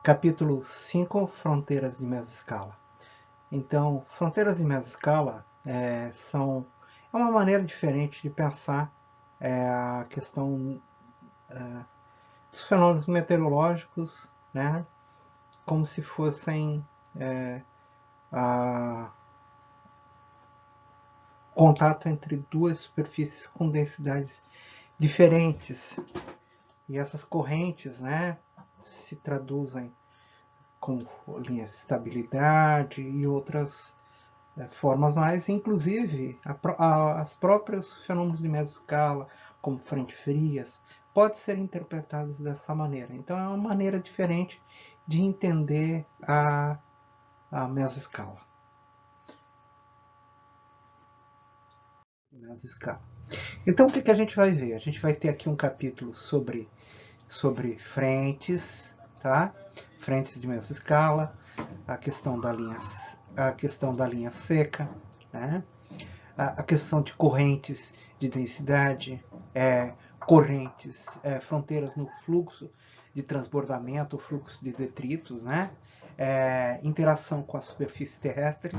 Capítulo 5, Fronteiras de Mesoscala. Então, fronteiras de mesoscala é uma maneira diferente de pensar a questão dos fenômenos meteorológicos, né, como se fossem contato entre duas superfícies com densidades diferentes. E essas correntes, né, se traduzem como linhas de estabilidade e outras formas mais, inclusive as próprios fenômenos de mesoscala, como frente frias, podem ser interpretados dessa maneira. Então é uma maneira diferente de entender a mesoscala. Então o que a gente vai ver? A gente vai ter aqui um capítulo sobre frentes, tá? Frentes de mesoscala, a questão da linha seca, né? A questão de correntes de densidade, fronteiras no fluxo de transbordamento, fluxo de detritos, né? Interação com a superfície terrestre,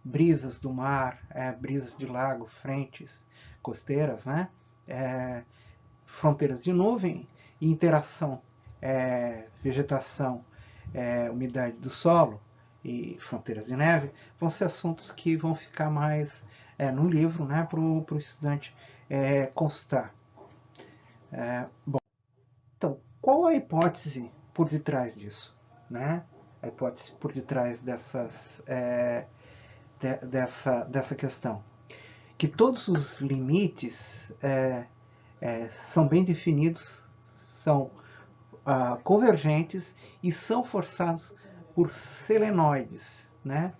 brisas do mar, brisas de lago, frentes costeiras, né? Fronteiras de nuvem e interação, vegetação, umidade do solo e fronteiras de neve, vão ser assuntos que vão ficar mais no livro, né, para o estudante consultar. Bom, então, qual a hipótese por detrás disso? Né? A hipótese por detrás dessa questão. Que todos os limites são bem definidos, são convergentes e são forçados por selenoides, né?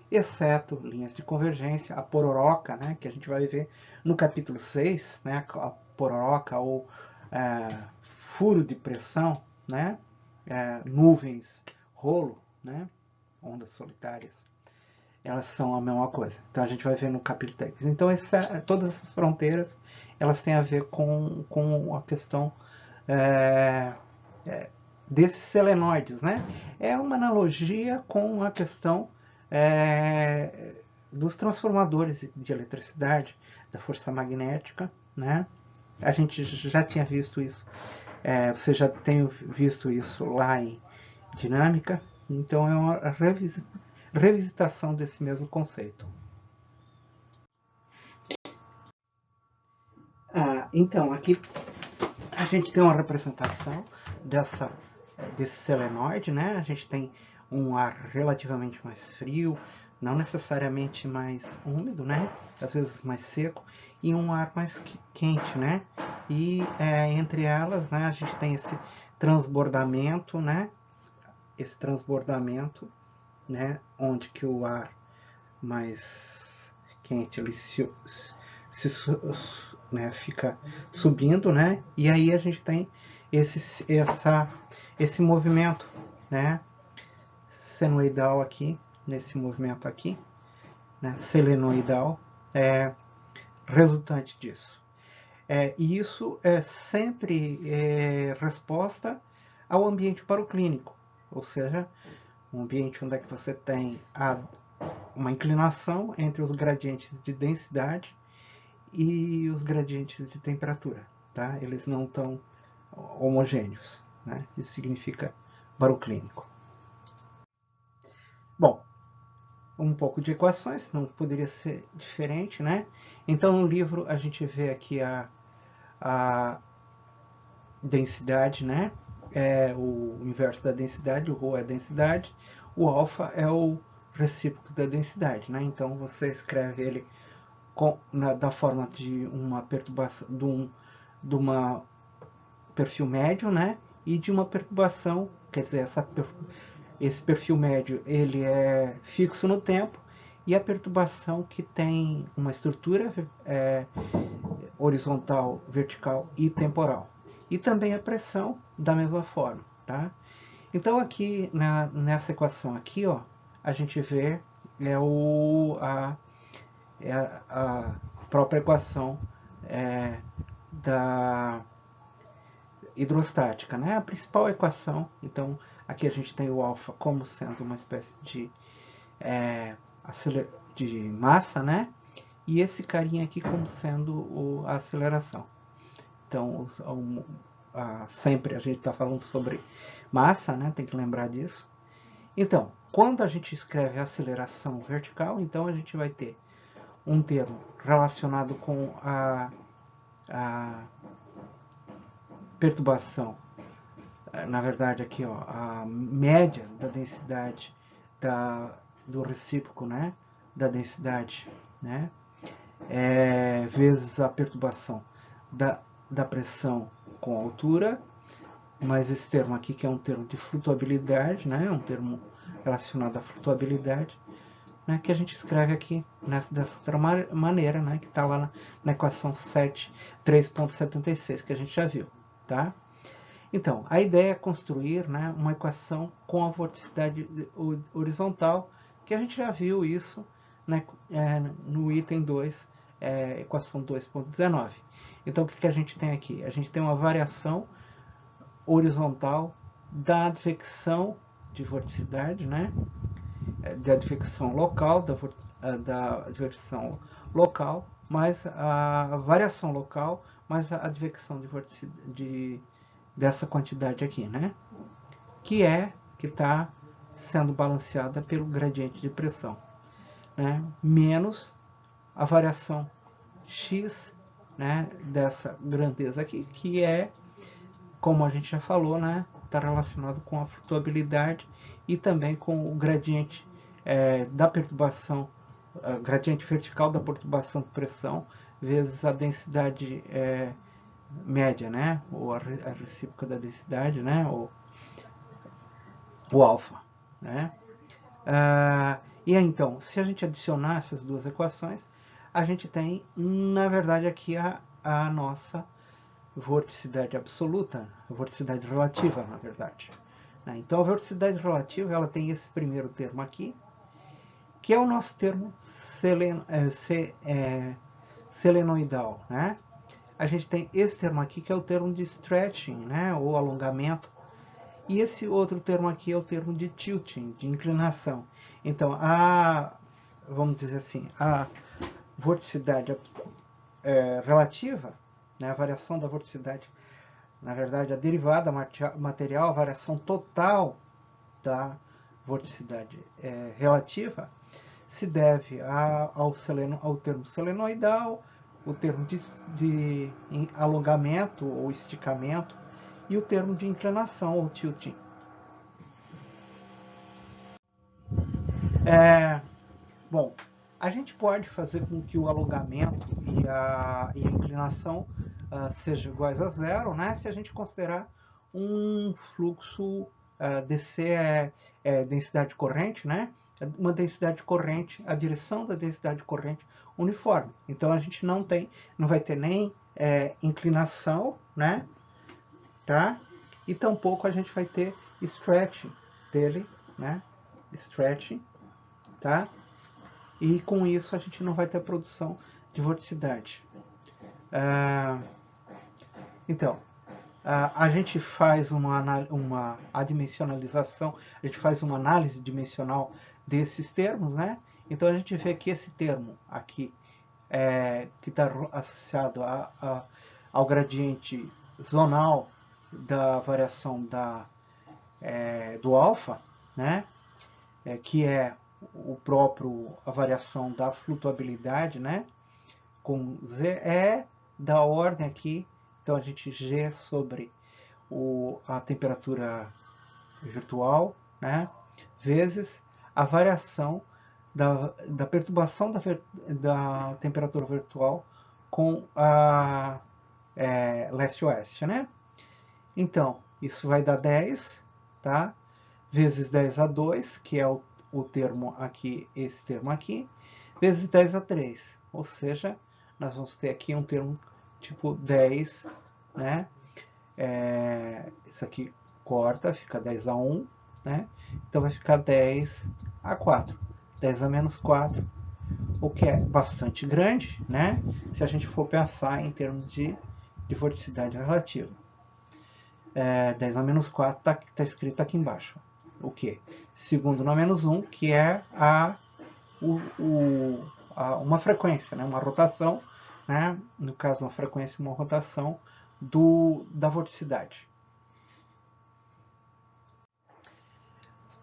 Exceto linhas de convergência, a pororoca, né, que a gente vai ver no capítulo 6, né, a pororoca ou furo de pressão, né, nuvens, rolo, né, ondas solitárias, elas são a mesma coisa. Então a gente vai ver no capítulo 10. Então todas essas fronteiras, elas têm a ver com a questão desses selenoides, né? É uma analogia com a questão dos transformadores de eletricidade, da força magnética, né? A gente já tinha visto isso, você já tem visto isso lá em dinâmica, então é uma revisitação desse mesmo conceito. Então, aqui a gente tem uma representação desse selenoide, né? A gente tem um ar relativamente mais frio, não necessariamente mais úmido, né? Às vezes mais seco, e um ar mais quente, né? E entre elas, né, a gente tem esse transbordamento, né? Esse transbordamento, né? Onde que o ar mais quente ele né, fica subindo, né? E aí a gente tem esse movimento, né? Senoidal aqui, nesse movimento aqui, né? Selenoidal, resultante disso. E isso é sempre resposta ao ambiente paroclínico, ou seja, um ambiente onde é que você tem uma inclinação entre os gradientes de densidade e os gradientes de temperatura, tá? Eles não estão homogêneos, né? Isso significa baroclínico. Bom, um pouco de equações, não poderia ser diferente, né? Então no livro a gente vê aqui a densidade, né? O inverso da densidade, o ρ é a densidade, o alfa é o recíproco da densidade, né? Então você escreve ele da forma de uma perturbação, de uma perfil médio, né? E de uma perturbação, quer dizer, esse perfil médio ele é fixo no tempo, e a perturbação que tem uma estrutura horizontal, vertical e temporal. E também a pressão da mesma forma, tá? Então aqui nessa equação aqui, ó, a gente vê a própria equação da hidrostática, né? A principal equação, então aqui a gente tem o alfa como sendo uma espécie de, de massa, né? E esse carinha aqui como sendo a aceleração. Então, sempre a gente está falando sobre massa, né? Tem que lembrar disso. Então, quando a gente escreve aceleração vertical, então a gente vai ter um termo relacionado com a perturbação, na verdade aqui, ó, a média da densidade do recíproco, né, da densidade, né, vezes a perturbação da pressão com altura, mas esse termo aqui que é um termo de flutuabilidade, né, um termo relacionado à flutuabilidade, né, que a gente escreve aqui dessa outra maneira, né, que está lá na equação 3.76, que a gente já viu, tá? Então, a ideia é construir, né, uma equação com a vorticidade horizontal, que a gente já viu isso, né, no item 2, equação 2.19. Então, o que a gente tem aqui? A gente tem uma variação horizontal da advecção de vorticidade, né, da advecção local, da advecção local, mais a variação local, mais a advecção dessa quantidade aqui, né? Que está sendo balanceada pelo gradiente de pressão, né? Menos a variação x, né? Dessa grandeza aqui, que como a gente já falou, né? Está relacionado com a flutuabilidade e também com o gradiente da perturbação, gradiente vertical da perturbação de pressão vezes a densidade média, né? Ou a recíproca da densidade, né? O alfa, né? E então, se a gente adicionar essas duas equações, a gente tem, na verdade, aqui a nossa vorticidade absoluta, a vorticidade relativa, na verdade. Então, a vorticidade relativa, ela tem esse primeiro termo aqui, que é o nosso termo selenoidal, né? A gente tem esse termo aqui, que é o termo de stretching, né? Ou alongamento. E esse outro termo aqui é o termo de tilting, de inclinação. Então, vamos dizer assim, a vorticidade relativa, né? A variação da vorticidade, na verdade, a derivada material, a variação total da vorticidade relativa, se deve ao termo selenoidal, o termo de alongamento ou esticamento e o termo de inclinação ou tilting. Bom, a gente pode fazer com que o alongamento e a inclinação sejam iguais a zero, né? Se a gente considerar um fluxo DC densidade corrente, né? Uma densidade corrente, a direção da densidade corrente uniforme. Então a gente não vai ter nem inclinação, né? Tá? E tampouco a gente vai ter stretching dele, né? Stretching, tá? E com isso a gente não vai ter produção de vorticidade. Então, a gente faz uma adimensionalização, a gente faz uma análise dimensional desses termos, né? Então a gente vê que esse termo aqui, que está associado ao gradiente zonal da variação do alfa, né? Que é a variação da flutuabilidade, né? Com Z da ordem aqui, então a gente G sobre a temperatura virtual, né? Vezes a variação da perturbação da temperatura virtual com a leste-oeste, né? Então, isso vai dar 10, tá? Vezes 10 a 2, que é o termo aqui, esse termo aqui, vezes 10 a 3. Ou seja, nós vamos ter aqui um termo tipo 10, né? Isso aqui corta, fica 10 a 1, né? Então vai ficar 10 a 4. 10 a menos 4, o que é bastante grande, né? Se a gente for pensar em termos de vorticidade relativa. 10 a menos 4 tá escrito aqui embaixo. O que? Segundo no menos 1, que é uma frequência, né? Uma rotação, né? No caso, uma frequência, uma rotação da vorticidade.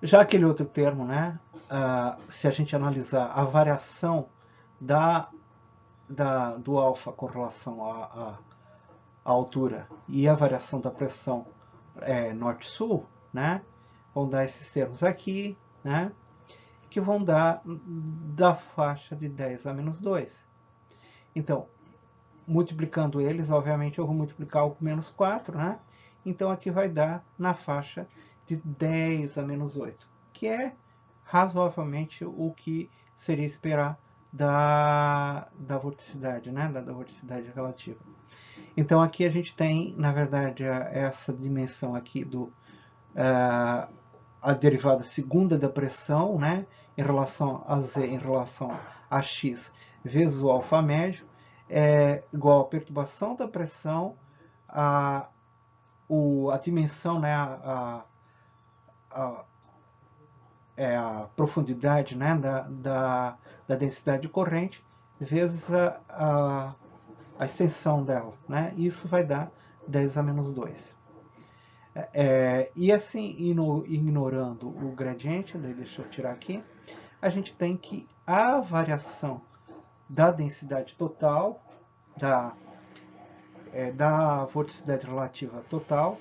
Já aquele outro termo, né? Se a gente analisar a variação do alfa com relação à altura e a variação da pressão norte-sul, né? Vão dar esses termos aqui, né? Que vão dar da faixa de 10 a menos 2. Então, multiplicando eles, obviamente eu vou multiplicar o menos 4, né? Então aqui vai dar na faixa de 10 a menos 8, que é razoavelmente o que seria esperar da vorticidade, né? Da vorticidade relativa. Então aqui a gente tem, na verdade, essa dimensão aqui a derivada segunda da pressão, né? Em relação a Z, em relação a X, vezes o alfa médio, é igual a perturbação da pressão, a dimensão, né? A profundidade, né? Da densidade de corrente, vezes a extensão dela, né? Isso vai dar 10 a menos 2. E assim, ignorando o gradiente, daí deixa eu tirar aqui, a gente tem que a variação da densidade total, da vorticidade relativa total,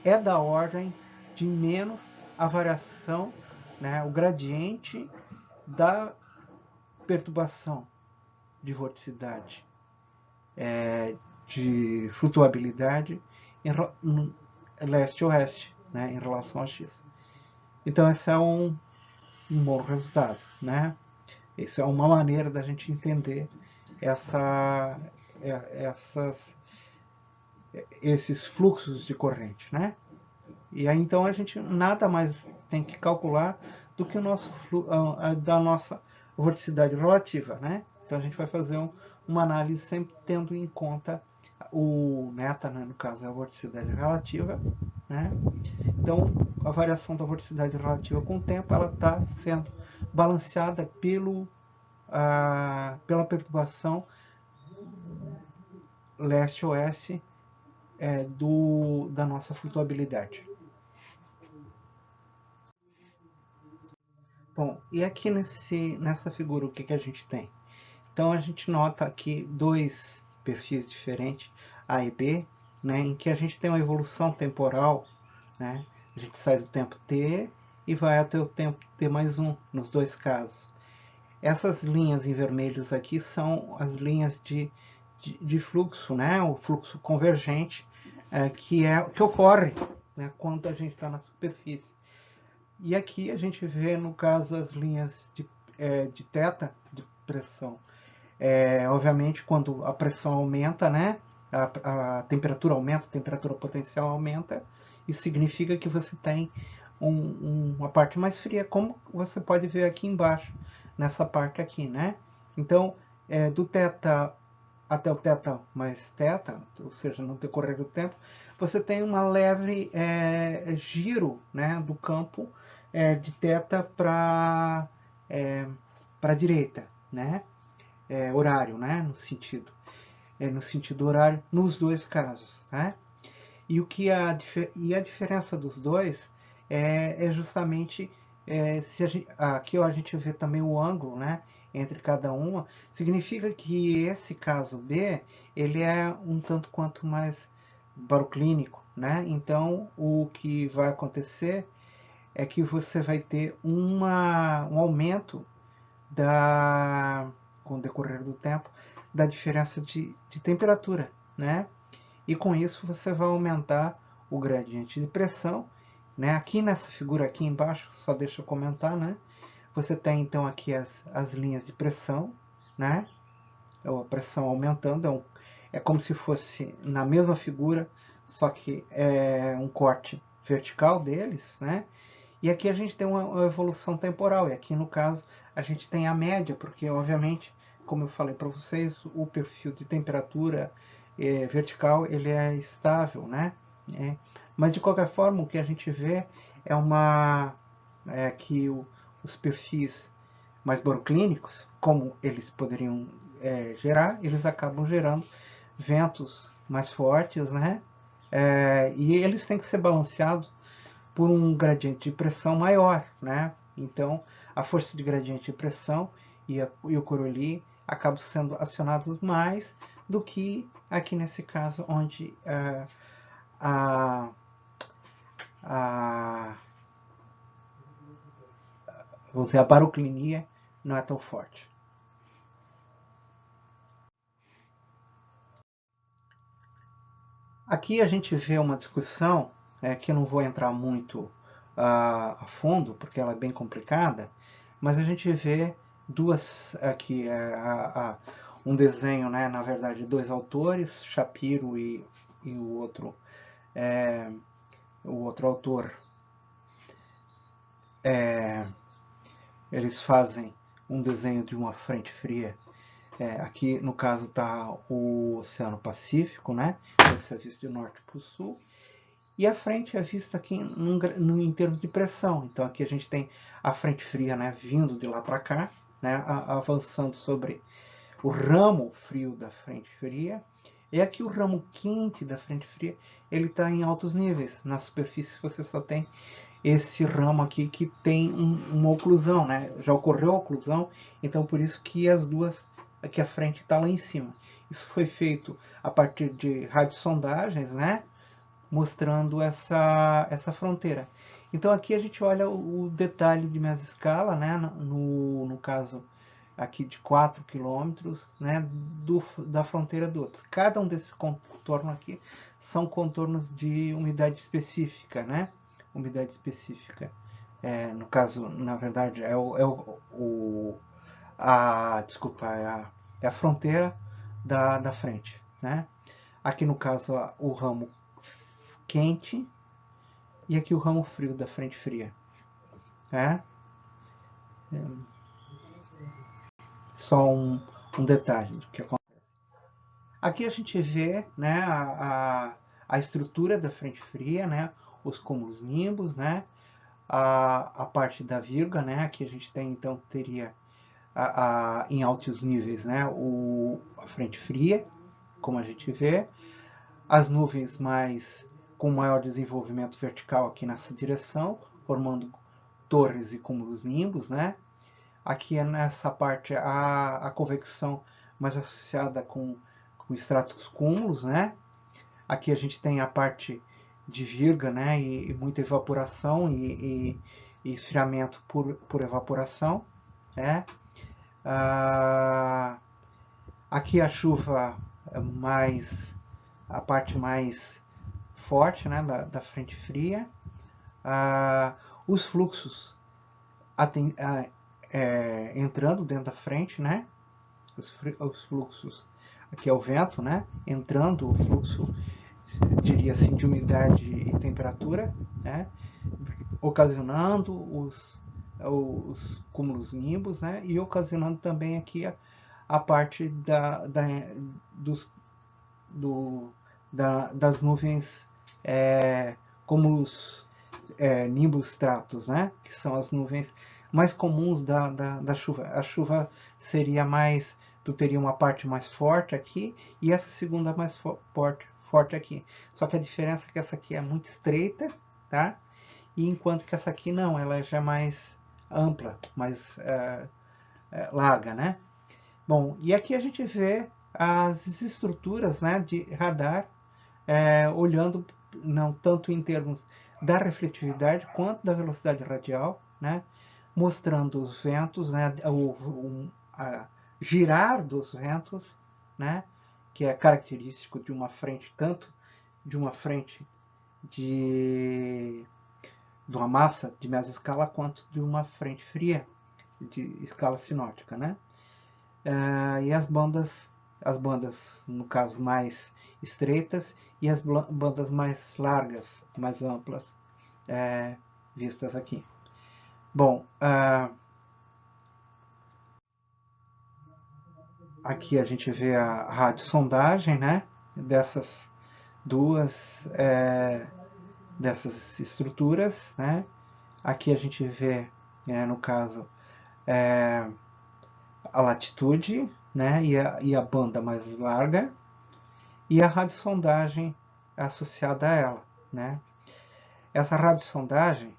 é da ordem de menos a variação, né, o gradiente da perturbação de vorticidade, de flutuabilidade em leste-oeste, né, em relação a x. Então esse é um bom resultado, né? Essa é uma maneira da gente entender esses fluxos de corrente, né? E aí então a gente nada mais tem que calcular do que da nossa vorticidade relativa, né? Então a gente vai fazer uma análise sempre tendo em conta o neta, né, no caso é a vorticidade relativa, né? Então a variação da vorticidade relativa com o tempo ela está sendo balanceada pela perturbação leste-oeste da nossa flutuabilidade. Bom, e aqui nessa figura o que a gente tem? Então a gente nota aqui dois perfis diferentes, A e B, né, em que a gente tem uma evolução temporal, né, a gente sai do tempo t e vai até o tempo t mais 1, nos dois casos. Essas linhas em vermelhos aqui são as linhas de fluxo, né, o fluxo convergente, que ocorre, né, quando a gente está na superfície. E aqui a gente vê, no caso, as linhas de θ, de pressão. Obviamente, quando a pressão aumenta, né, a temperatura aumenta, a temperatura potencial aumenta, isso significa que você tem uma parte mais fria, como você pode ver aqui embaixo, nessa parte aqui, né? Então, do θ até o θ mais θ, ou seja, no decorrer do tempo, você tem uma leve giro, né, do campo de θ para a direita, né? Horário, né? No sentido horário, nos dois casos, né? E a diferença dos dois justamente se aqui a gente vê também o ângulo, né, entre cada uma, significa que esse caso B ele é um tanto quanto mais baroclínico, né? Então o que vai acontecer é que você vai ter um aumento com o decorrer do tempo da diferença de temperatura, né? E com isso você vai aumentar o gradiente de pressão, né? Aqui nessa figura aqui embaixo, só deixa eu comentar, né? Você tem então aqui as linhas de pressão, né? A pressão aumentando, é como se fosse na mesma figura, só que é um corte vertical deles, né? E aqui a gente tem uma evolução temporal, e aqui no caso a gente tem a média, porque obviamente, como eu falei para vocês, o perfil de temperatura vertical ele é estável, né? Mas, de qualquer forma, o que a gente vê que os perfis mais baroclínicos, como eles poderiam gerar, eles acabam gerando ventos mais fortes, né? E eles têm que ser balanceados por um gradiente de pressão maior, né? Então, a força de gradiente de pressão e o Coriolis acabam sendo acionados mais do que aqui nesse caso, onde a, a, vamos dizer, a baroclinia não é tão forte. Aqui a gente vê uma discussão que eu não vou entrar muito a fundo, porque ela é bem complicada, mas a gente vê duas aqui, um desenho, né, na verdade, dois autores, Shapiro e o outro autor, eles fazem um desenho de uma frente fria. Aqui, no caso, está o Oceano Pacífico, né? Esse é visto de norte para o sul. E a frente é vista aqui em termos de pressão. Então, aqui a gente tem a frente fria, né, vindo de lá para cá, né, avançando sobre o ramo frio da frente fria. E aqui o ramo quente da frente fria, ele está em altos níveis. Na superfície você só tem esse ramo aqui que tem uma oclusão, né? Já ocorreu a oclusão, então por isso que as duas, aqui a frente está lá em cima. Isso foi feito a partir de radiosondagens, né? Mostrando essa fronteira. Então aqui a gente olha o detalhe de mesescala, né? No caso aqui de 4 quilômetros, né? Da fronteira do outro. Cada um desses contornos aqui são contornos de umidade específica, né? Umidade específica. No caso, na verdade, desculpa, é a fronteira da frente, né? Aqui no caso o ramo quente e aqui o ramo frio da frente fria. Só um detalhe do que acontece. Aqui a gente vê, né, a estrutura da frente fria, né, os cúmulos nimbos, né, a parte da virga, né, aqui a gente tem, então, teria em altos níveis, né, a frente fria, como a gente vê, as nuvens com maior desenvolvimento vertical aqui nessa direção, formando torres e cúmulos nimbos, né? Aqui é nessa parte a convecção mais associada com estratos cúmulos, né? Aqui a gente tem a parte de virga, né? E muita evaporação e esfriamento por evaporação, né? Aqui a chuva a parte mais forte, né? Da frente fria. Os fluxos entrando dentro da frente, né? Os fluxos, aqui é o vento, né? Entrando, o fluxo, diria assim, de umidade e temperatura, né? Ocasionando os cúmulos nimbos, né? E ocasionando também aqui a parte das nuvens cúmulos nimbus stratus, né? Que são as nuvens mais comuns da chuva. A chuva seria tu teria uma parte mais forte aqui e essa segunda mais forte aqui. Só que a diferença é que essa aqui é muito estreita, tá? E enquanto que essa aqui não, ela já é mais ampla, mais larga, né? Bom, e aqui a gente vê as estruturas, né, de radar, olhando não tanto em termos da refletividade quanto da velocidade radial, né, mostrando os ventos, né, girar dos ventos, né, que é característico de uma frente, tanto de uma frente de uma massa de mesescala quanto de uma frente fria de escala sinótica, né? E as bandas, no caso, mais estreitas e as bandas mais largas, mais amplas, vistas aqui. Bom, aqui a gente vê a radiosondagem, né? Dessas duas dessas estruturas, né? Aqui a gente vê, no caso, a latitude, né? E a banda mais larga, e a radiosondagem associada a ela, né? Essa radiosondagem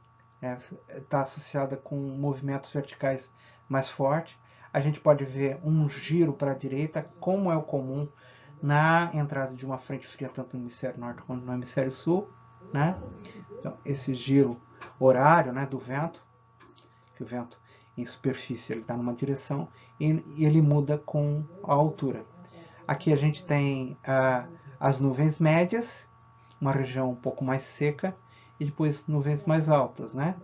está associada com movimentos verticais mais fortes. A gente pode ver um giro para a direita, como é o comum na entrada de uma frente fria, tanto no hemisfério norte quanto no hemisfério sul, né? Então, esse giro horário, né, do vento, que o vento em superfície ele está numa direção e ele muda com a altura. Aqui a gente tem as nuvens médias, uma região um pouco mais seca, e depois nuvens mais altas, né?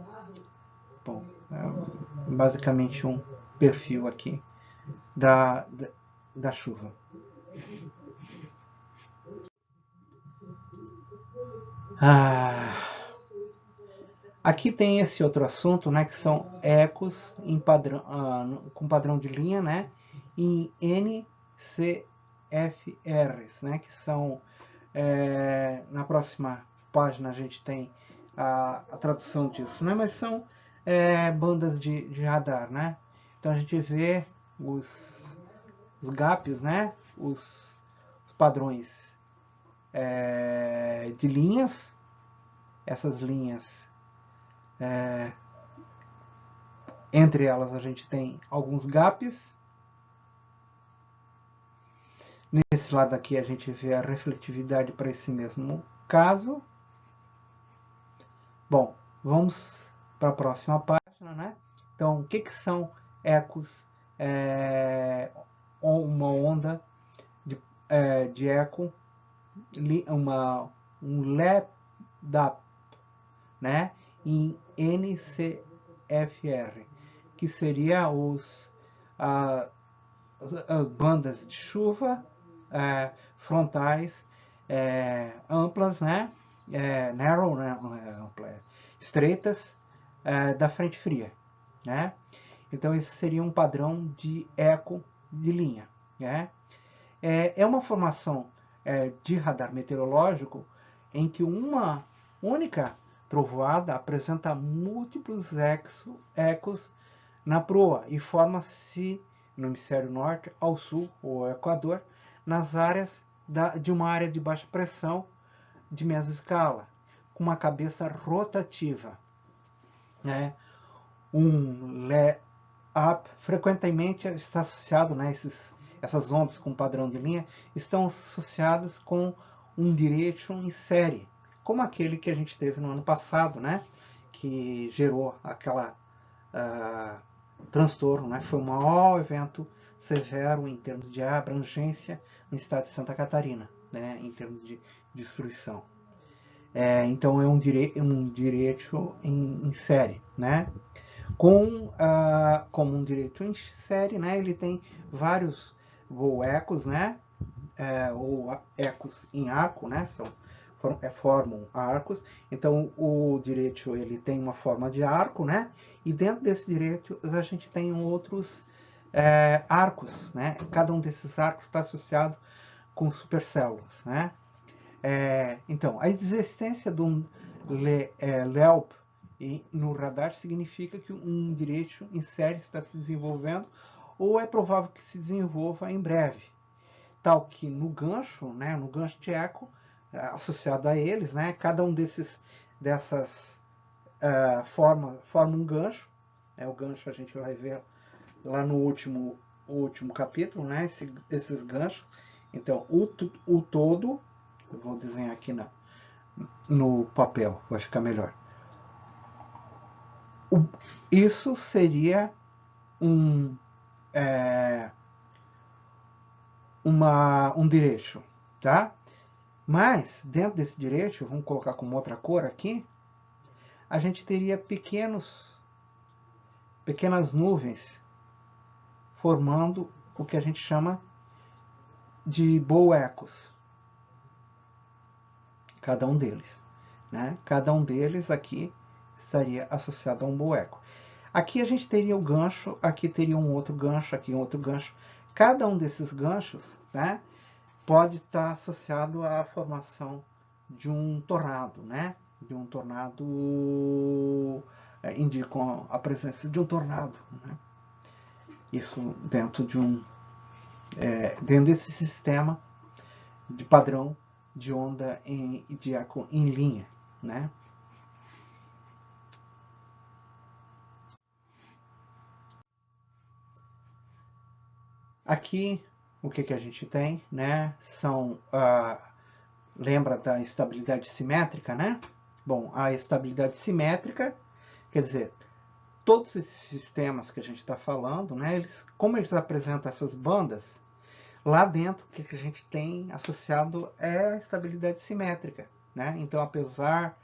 Bom, basicamente um perfil aqui da chuva. Aqui tem esse outro assunto, né, que são ecos em padrão, com padrão de linha, né, em NCFRs, né, que são, na próxima página a gente tem a tradução disso, né, mas são bandas de radar, né. Então a gente vê os gaps, né, os padrões de linhas, essas linhas, entre elas a gente tem alguns gaps. Nesse lado aqui a gente vê a refletividade para esse mesmo caso. Bom, vamos para a próxima página, né? Então, o que são ecos? Uma onda de eco, um LED-up, né? Em NCFR, que seria as bandas de chuva frontais amplas, né? Narrow, né? Estreitas, da frente fria, né? Então esse seria um padrão de eco de linha, né? É uma formação de radar meteorológico em que uma única trovoada apresenta múltiplos ecos na proa e forma-se no hemisfério norte, ao sul, ou Equador, nas áreas de uma área de baixa pressão de mesoscala, com uma cabeça rotativa. Né? Um LED-up frequentemente está associado, né, essas ondas com padrão de linha, estão associadas com um direction em série, como aquele que a gente teve no ano passado, né, que gerou aquela transtorno, né, foi o maior evento severo em termos de abrangência no estado de Santa Catarina, né, em termos de destruição. Então é um direito em série, né? Como um direito em série, né? Ele tem vários ecos, né? Ou ecos em arco, né? Formam arcos. Então o direito ele tem uma forma de arco, né? E dentro desse direito a gente tem outros arcos, né? Cada um desses arcos está associado com supercélulas, né? Então, a existência de um LELP no radar significa que um direito em série está se desenvolvendo ou é provável que se desenvolva em breve. Tal que no gancho, né, no gancho de eco, associado a eles, né, cada um dessas forma um gancho. O gancho a gente vai ver lá no último capítulo, né, esses ganchos. Então, o todo, eu vou desenhar aqui no papel, vai ficar melhor. Isso seria um direito, tá? Mas, dentro desse direito, vamos colocar como outra cor aqui, a gente teria pequenas nuvens formando o que a gente chama de bow-ecos. Cada um deles, né? Cada um deles aqui estaria associado a um bow-eco. Aqui a gente teria o gancho, aqui teria um outro gancho, aqui um outro gancho. Cada um desses ganchos, né, pode estar associado à formação de um tornado, né? indicam a presença de um tornado, né? Isso dentro dentro desse sistema de padrão de onda de eco em linha, né? Aqui, o que a gente tem, né? Lembra da estabilidade simétrica, né? Bom, a estabilidade simétrica, quer dizer, todos esses sistemas que a gente está falando, né? Como eles apresentam essas bandas, lá dentro, o que a gente tem associado é a estabilidade simétrica, né? Então, apesar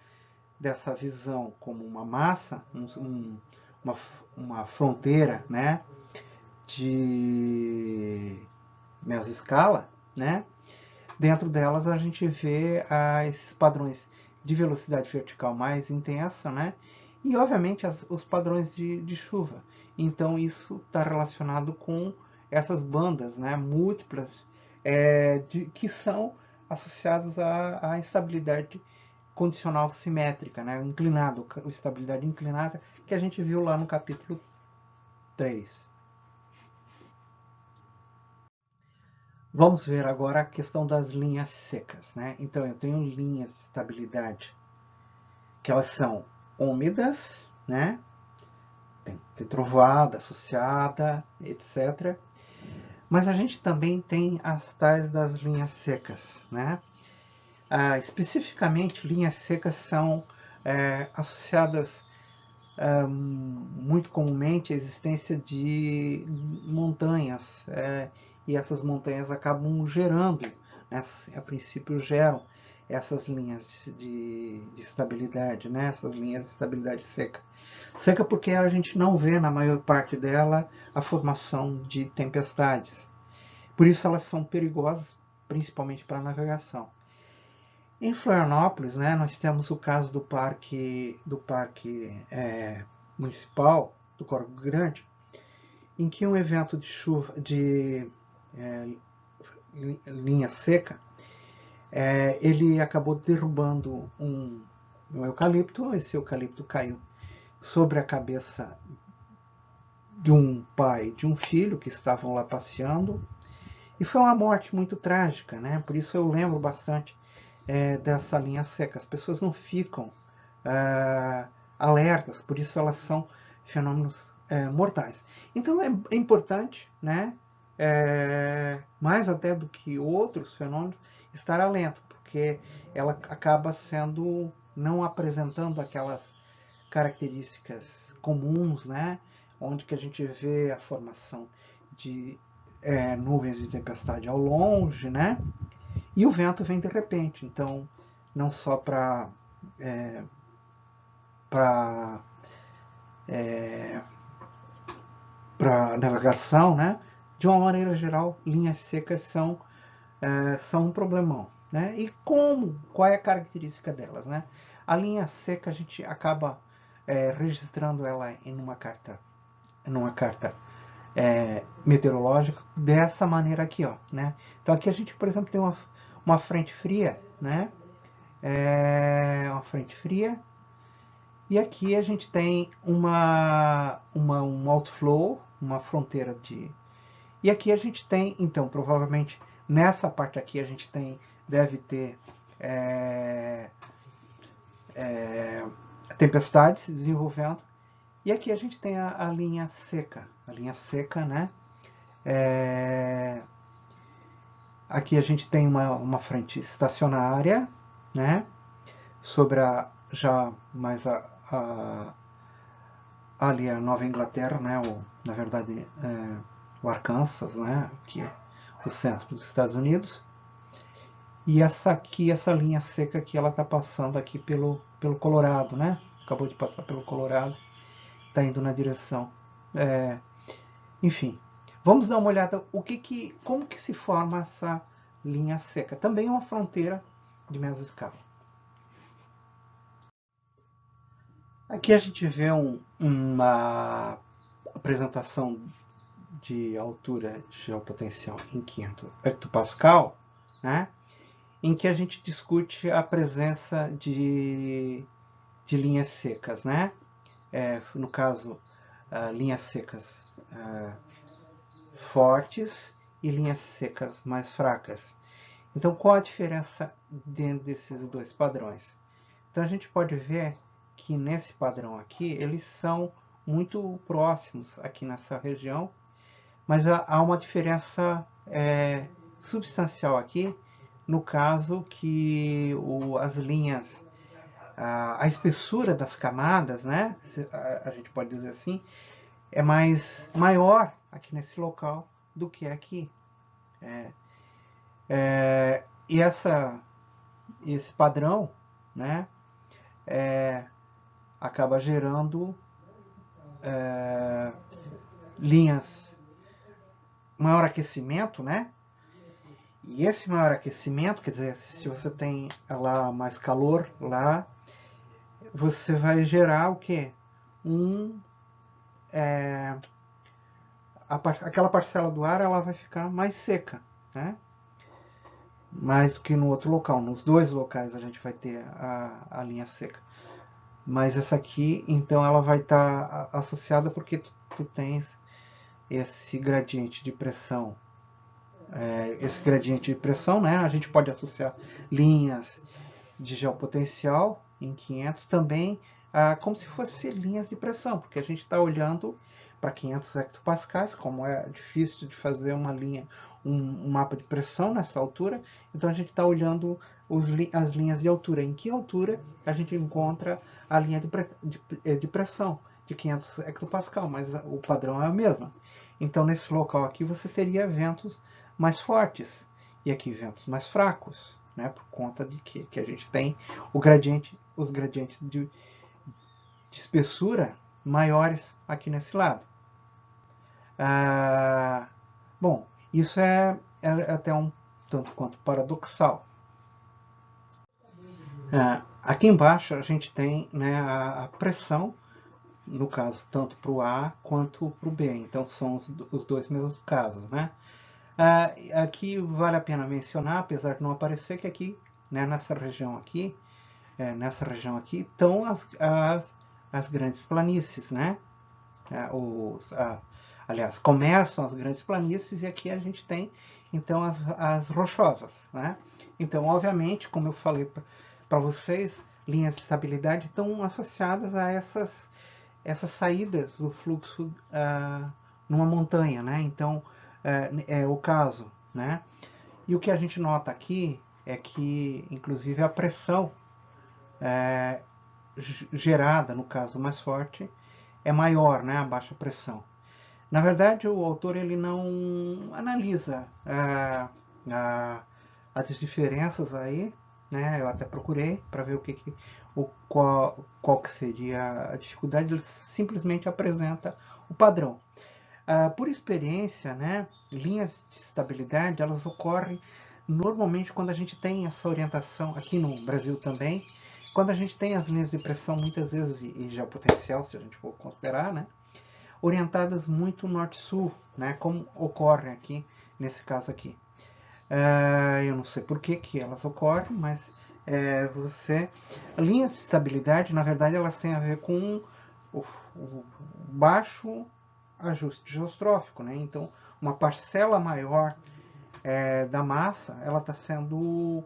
dessa visão como uma massa, uma fronteira, né, de mesoscala, né, dentro delas a gente vê esses padrões de velocidade vertical mais intensa, né, e obviamente os padrões de chuva. Então isso está relacionado com essas bandas, né, múltiplas, que são associados à estabilidade condicional simétrica, né? Inclinado, estabilidade inclinada, que a gente viu lá no capítulo 3. Vamos ver agora a questão das linhas secas, né? Então, eu tenho linhas de estabilidade que elas são úmidas, né? Tem trovoada associada, etc. Mas a gente também tem as tais das linhas secas, né? Especificamente, linhas secas são associadas muito comumente a existência de montanhas, e essas montanhas acabam gerando, né, a princípio geram essas linhas de estabilidade, né, essas linhas de estabilidade seca. Seca porque a gente não vê na maior parte dela a formação de tempestades. Por isso elas são perigosas, principalmente para a navegação. Em Florianópolis, né, nós temos o caso do parque municipal do Corvo Grande, em que um evento de chuva de linha seca, ele acabou derrubando um eucalipto. Esse eucalipto caiu sobre a cabeça de um pai e de um filho que estavam lá passeando, e foi uma morte muito trágica, né? Por isso eu lembro bastante dessa linha seca. As pessoas não ficam alertas, por isso elas são fenômenos mortais. Então é importante, né, mais até do que outros fenômenos, estar alento, porque ela acaba sendo, não apresentando aquelas características comuns, né, onde que a gente vê a formação de nuvens de tempestade ao longe, né, e o vento vem de repente. Então, não só para navegação, né? De uma maneira geral, linhas secas são um problemão, né? E qual é a característica delas, né? A linha seca a gente acaba registrando ela em uma carta meteorológica dessa maneira aqui, ó, né? Então aqui a gente, por exemplo, tem uma frente fria, né? Uma frente fria. E aqui a gente tem um outflow, uma fronteira de... E aqui a gente tem, então, provavelmente, nessa parte aqui a gente deve ter tempestades se desenvolvendo. E aqui a gente tem a linha seca. A linha seca, né? Aqui a gente tem uma frente estacionária, né? Sobre já mais ali a Nova Inglaterra, né? Na verdade, o Arkansas, né? Que é o centro dos Estados Unidos. E essa linha seca aqui, ela está passando aqui pelo Colorado, né? Acabou de passar pelo Colorado, está indo na direção. Enfim, vamos dar uma olhada como que se forma essa linha seca. Também é uma fronteira de mesoscala. Aqui a gente vê uma apresentação de altura geopotencial em 500 hectopascal, né? em que a gente discute a presença de linhas secas, né? No caso, linhas secas fortes e linhas secas mais fracas. Então, qual a diferença dentro desses dois padrões? Então, a gente pode ver que nesse padrão aqui, eles são muito próximos aqui nessa região, mas há uma diferença substancial aqui, no caso que as linhas, a espessura das camadas, né, a gente pode dizer assim, é maior aqui nesse local do que aqui. E esse padrão, né, acaba gerando linhas, maior aquecimento, né? E esse maior aquecimento, quer dizer, se você tem lá mais calor lá, você vai gerar o quê? Aquela parcela do ar ela vai ficar mais seca, né? Mais do que no outro local. Nos dois locais a gente vai ter a linha seca. Mas essa aqui, então, ela vai estar associada porque tu tens esse gradiente de pressão. Esse gradiente de pressão, né? A gente pode associar linhas de geopotencial em 500 também como se fossem linhas de pressão, porque a gente está olhando para 500 hectopascais, como é difícil de fazer uma linha, um mapa de pressão nessa altura, então a gente está olhando as linhas de altura. Em que altura a gente encontra a linha de pressão de 500 hectopascal, mas o padrão é o mesmo. Então nesse local aqui você teria ventos mais fortes e aqui ventos mais fracos, né, por conta de que a gente tem os gradientes de espessura maiores aqui nesse lado. Bom, isso é até um tanto quanto paradoxal. Aqui embaixo a gente tem, né, a pressão, no caso, tanto para o A quanto para o B. Então são os dois mesmos casos, né? Aqui vale a pena mencionar, apesar de não aparecer, que aqui, né, nessa região aqui estão as grandes planícies, né? Aliás, começam as grandes planícies e aqui a gente tem, então, as rochosas, né? Então, obviamente, como eu falei para vocês, linhas de estabilidade estão associadas a essas saídas do fluxo numa montanha, né? Então, é o caso, né? E o que a gente nota aqui é que, inclusive, a pressão gerada, no caso mais forte, é maior, né, a baixa pressão. Na verdade, o autor ele não analisa as diferenças aí, né? Eu até procurei para ver qual que seria a dificuldade. Ele simplesmente apresenta o padrão. Por experiência, né, linhas de estabilidade elas ocorrem normalmente quando a gente tem essa orientação, aqui no Brasil também, quando a gente tem as linhas de pressão muitas vezes, e geopotencial, se a gente for considerar, né, orientadas muito norte-sul, né, como ocorre aqui, nesse caso aqui. Eu não sei por que elas ocorrem, mas linhas de estabilidade, na verdade, elas têm a ver com o baixo ajuste geostrófico, né? Então, uma parcela maior da massa, ela está sendo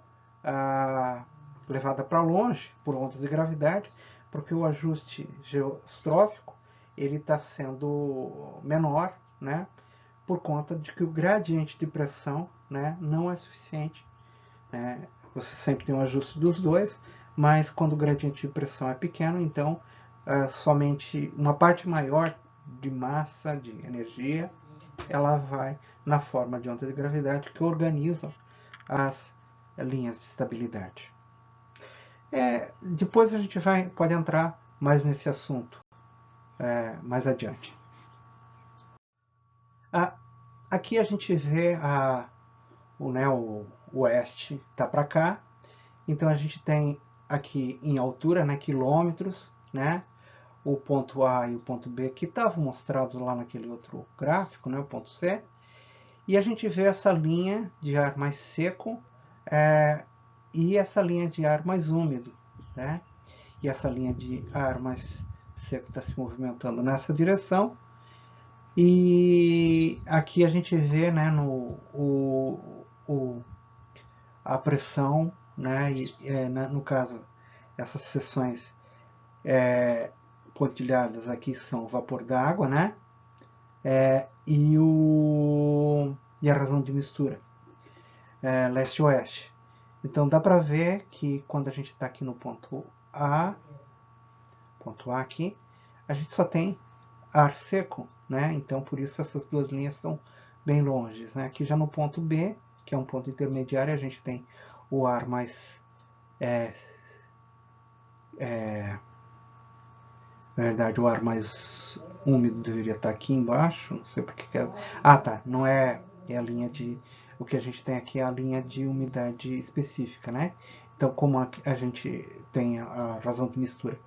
levada para longe por ondas de gravidade, porque o ajuste geostrófico ele está sendo menor, né? Por conta de que o gradiente de pressão, né, não é suficiente. Né? Você sempre tem um ajuste dos dois, mas quando o gradiente de pressão é pequeno, então somente uma parte maior de massa, de energia, ela vai na forma de onda de gravidade que organizam as linhas de estabilidade. Depois a gente pode entrar mais nesse assunto mais adiante. Aqui a gente vê o oeste está para cá, então a gente tem aqui em altura, né, quilômetros, né, o ponto A e o ponto B que estavam mostrados lá naquele outro gráfico, né, o ponto C, e a gente vê essa linha de ar mais seco e essa linha de ar mais úmido, né? E essa linha de ar mais seco está se movimentando nessa direção. E aqui a gente vê, né, a pressão, né, no caso, essas seções pontilhadas aqui são o vapor d'água, né, e a razão de mistura, leste-oeste. Então dá para ver que quando a gente está aqui no ponto A aqui, a gente só tem ar seco, né? Então por isso essas duas linhas estão bem longe, né? Aqui já no ponto B, que é um ponto intermediário, a gente tem o ar mais na verdade o ar mais úmido deveria estar aqui embaixo, não sei porque que é. Ah, tá, não é a linha de, o que a gente tem aqui é a linha de umidade específica, né? Então como a gente tem a razão de mistura,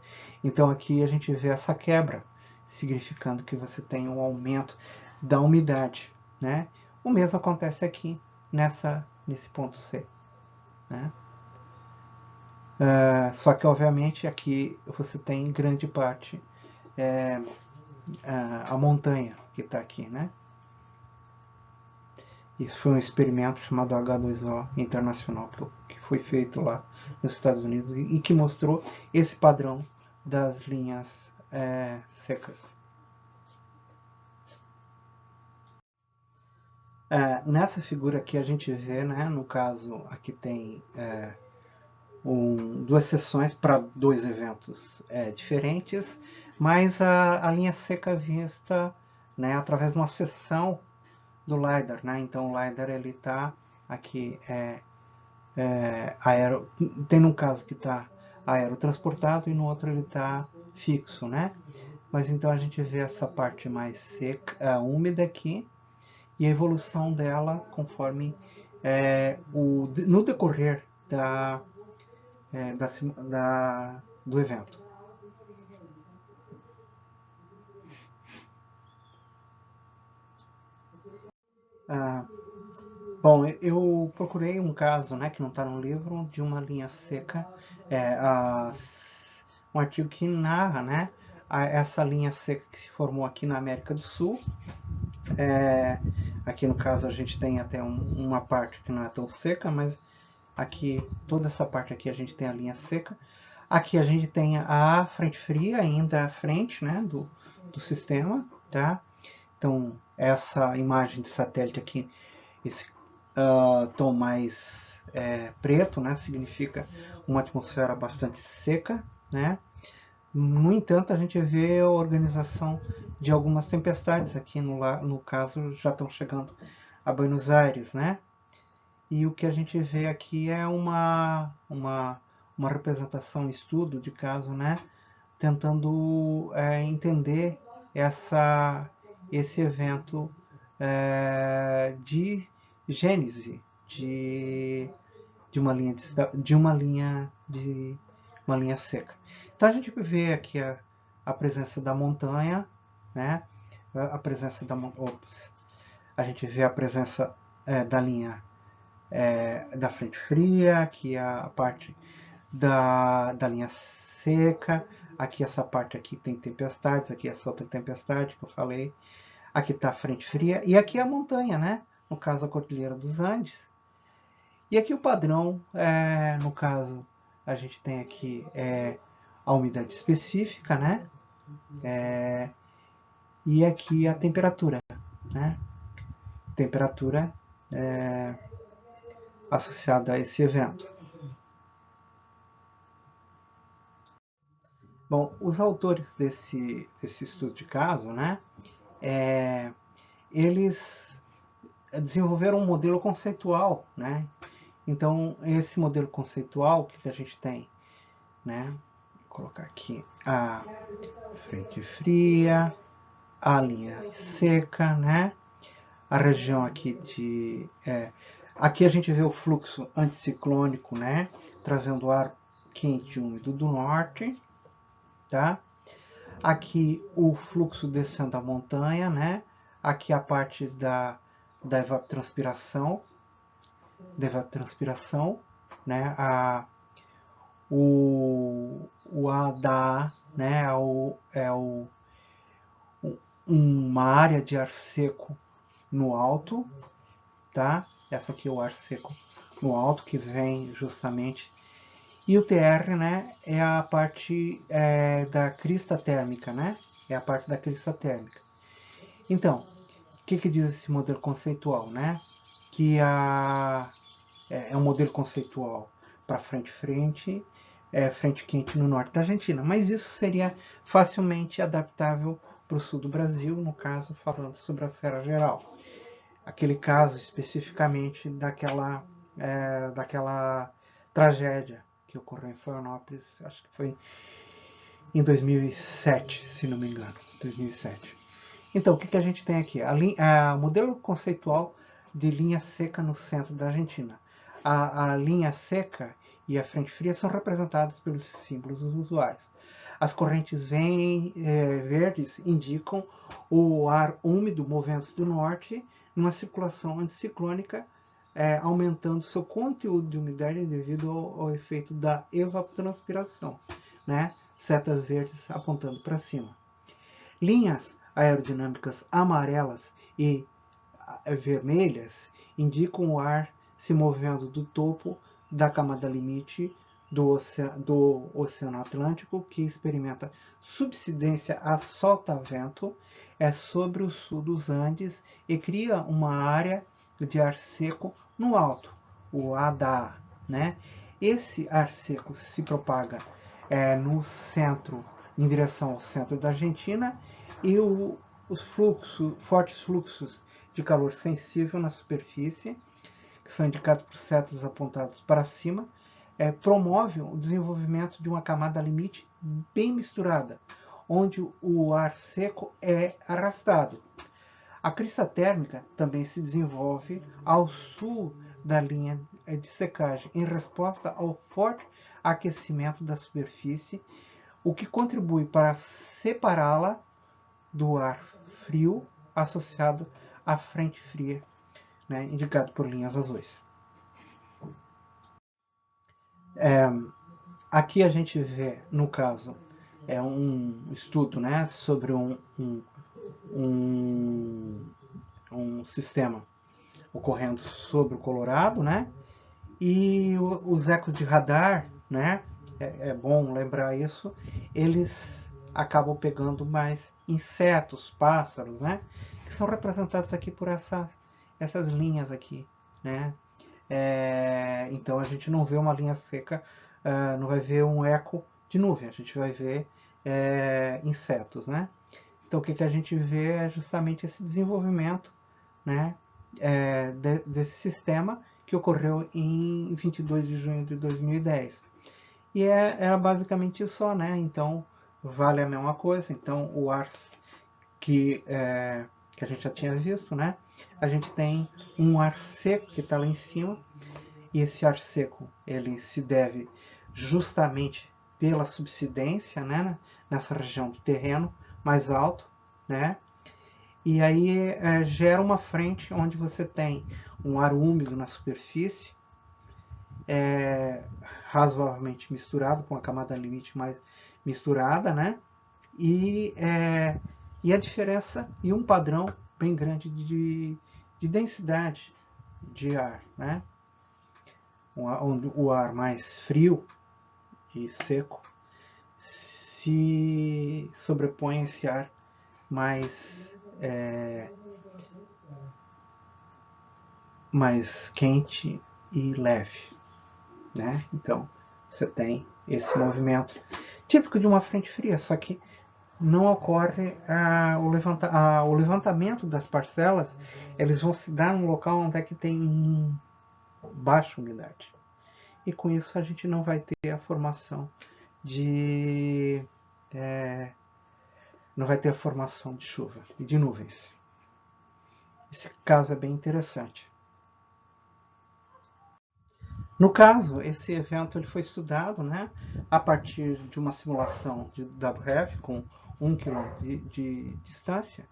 então aqui a gente vê essa quebra, significando que você tem um aumento da umidade, né? O mesmo acontece aqui nesse ponto C, né? Só que obviamente aqui você tem grande parte a montanha que está aqui, né? Isso foi um experimento chamado H2O internacional que foi feito lá nos Estados Unidos e que mostrou esse padrão das linhas secas. Nessa figura aqui a gente vê, né, no caso aqui tem duas seções para dois eventos diferentes, mas a linha seca vista, né, através de uma seção do LiDAR, né? Então o LiDAR ele está aqui tem um caso que está aerotransportado e no outro ele está fixo, né? Mas então a gente vê essa parte mais seca, úmida aqui, e a evolução dela conforme no decorrer do evento. Bom, eu procurei um caso, né, que não está no livro, de uma linha seca, um artigo que narra, né, essa linha seca que se formou aqui na América do Sul. Aqui no caso a gente tem até uma parte que não é tão seca, mas aqui, toda essa parte aqui a gente tem a linha seca. Aqui a gente tem a frente fria ainda à frente, né, do sistema, tá? Então, essa imagem de satélite aqui, esse tom mais preto, né, significa uma atmosfera bastante seca, né? No entanto, a gente vê a organização de algumas tempestades aqui, no caso, já estão chegando a Buenos Aires, né? E o que a gente vê aqui é uma representação, um estudo de caso, né? Tentando entender esse evento de gênese de uma linha seca. Então a gente vê aqui a presença da montanha, né? A presença a gente vê a presença da linha da frente fria, aqui a parte da linha seca, aqui essa parte aqui tem tempestades, aqui essa outra tempestade que eu falei, aqui está a frente fria, e aqui a montanha, né? No caso a Cordilheira dos Andes. E aqui o padrão, no caso, a gente tem aqui a umidade específica, né? E aqui a temperatura, né? Temperatura associada a esse evento. Bom, os autores desse estudo de caso, né? Eles desenvolveram um modelo conceitual, né? Então, esse modelo conceitual, o que a gente tem, né? Vou colocar aqui a frente fria, a linha seca, né? A região aqui aqui a gente vê o fluxo anticiclônico, né? Trazendo ar quente e úmido do norte, tá? Aqui o fluxo descendo a montanha, né? Aqui a parte da evapotranspiração, né, o ADA, né, uma área de ar seco no alto, tá? Essa aqui é o ar seco no alto, que vem justamente. E o TR, né, é a parte da crista térmica, né? É a parte da crista térmica. Então, o que diz esse modelo conceitual, né? Que é um modelo conceitual para frente quente no norte da Argentina. Mas isso seria facilmente adaptável para o sul do Brasil, no caso, falando sobre a Serra Geral. Aquele caso especificamente daquela tragédia que ocorreu em Florianópolis, acho que foi em 2007, se não me engano, 2007. Então, o que a gente tem aqui? O modelo conceitual de linha seca no centro da Argentina. A linha seca e a frente fria são representadas pelos símbolos usuais. As correntes verdes indicam o ar úmido movendo-se do norte numa circulação anticiclônica, aumentando seu conteúdo de umidade devido ao efeito da evapotranspiração, né? Setas verdes apontando para cima. Linhas aerodinâmicas amarelas e vermelhas indicam o ar se movendo do topo da camada limite do Oceano Atlântico, que experimenta subsidência a sotavento sobre o sul dos Andes e cria uma área de ar seco no alto, o ADA, né? Esse ar seco se propaga no centro, em direção ao centro da Argentina, e os fortes fluxos de calor sensível na superfície, que são indicados por setas apontadas para cima, promove o desenvolvimento de uma camada limite bem misturada, onde o ar seco é arrastado. A crista térmica também se desenvolve ao sul da linha de secagem, em resposta ao forte aquecimento da superfície, o que contribui para separá-la do ar frio associado à frente fria, né, indicado por linhas azuis. Aqui a gente vê, no caso, um estudo, né, sobre um sistema ocorrendo sobre o Colorado, né, e os ecos de radar, né, é bom lembrar isso, eles acabam pegando mais insetos, pássaros, né, que são representados aqui por essas linhas aqui, né. Então a gente não vê uma linha seca, não vai ver um eco de nuvem, a gente vai ver insetos, né. Então o que a gente vê é justamente esse desenvolvimento, né, desse sistema que ocorreu em 22 de junho de 2010. E era basicamente isso só, né? Então vale a mesma coisa. Então o ar que a gente já tinha visto, né? A gente tem um ar seco que está lá em cima, e esse ar seco ele se deve justamente pela subsidência, né? Nessa região do terreno mais alto, né? E aí gera uma frente onde você tem um ar úmido na superfície, razoavelmente misturado, com a camada limite mais misturada, né? E a diferença e um padrão bem grande de densidade de ar, né? Onde o ar mais frio e seco se sobrepõe a esse ar mais quente e leve, né? Então você tem esse movimento típico de uma frente fria, só que não ocorre o levantamento das parcelas, eles vão se dar num local onde é que tem baixa umidade. E com isso a gente não vai ter a formação não vai ter a formação de chuva e de nuvens. Esse caso é bem interessante. No caso, esse evento ele foi estudado, né, a partir de uma simulação de WRF com 1 km de distância,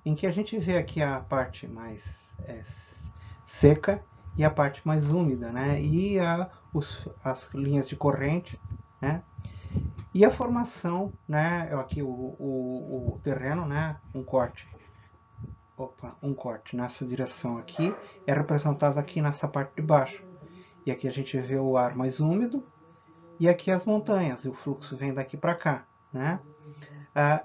em que a gente vê aqui a parte mais seca e a parte mais úmida, né? E as linhas de corrente, né? E a formação, né? Aqui o terreno, né? Um corte nessa direção aqui é representado aqui nessa parte de baixo. E aqui a gente vê o ar mais úmido e aqui as montanhas, e o fluxo vem daqui para cá, né?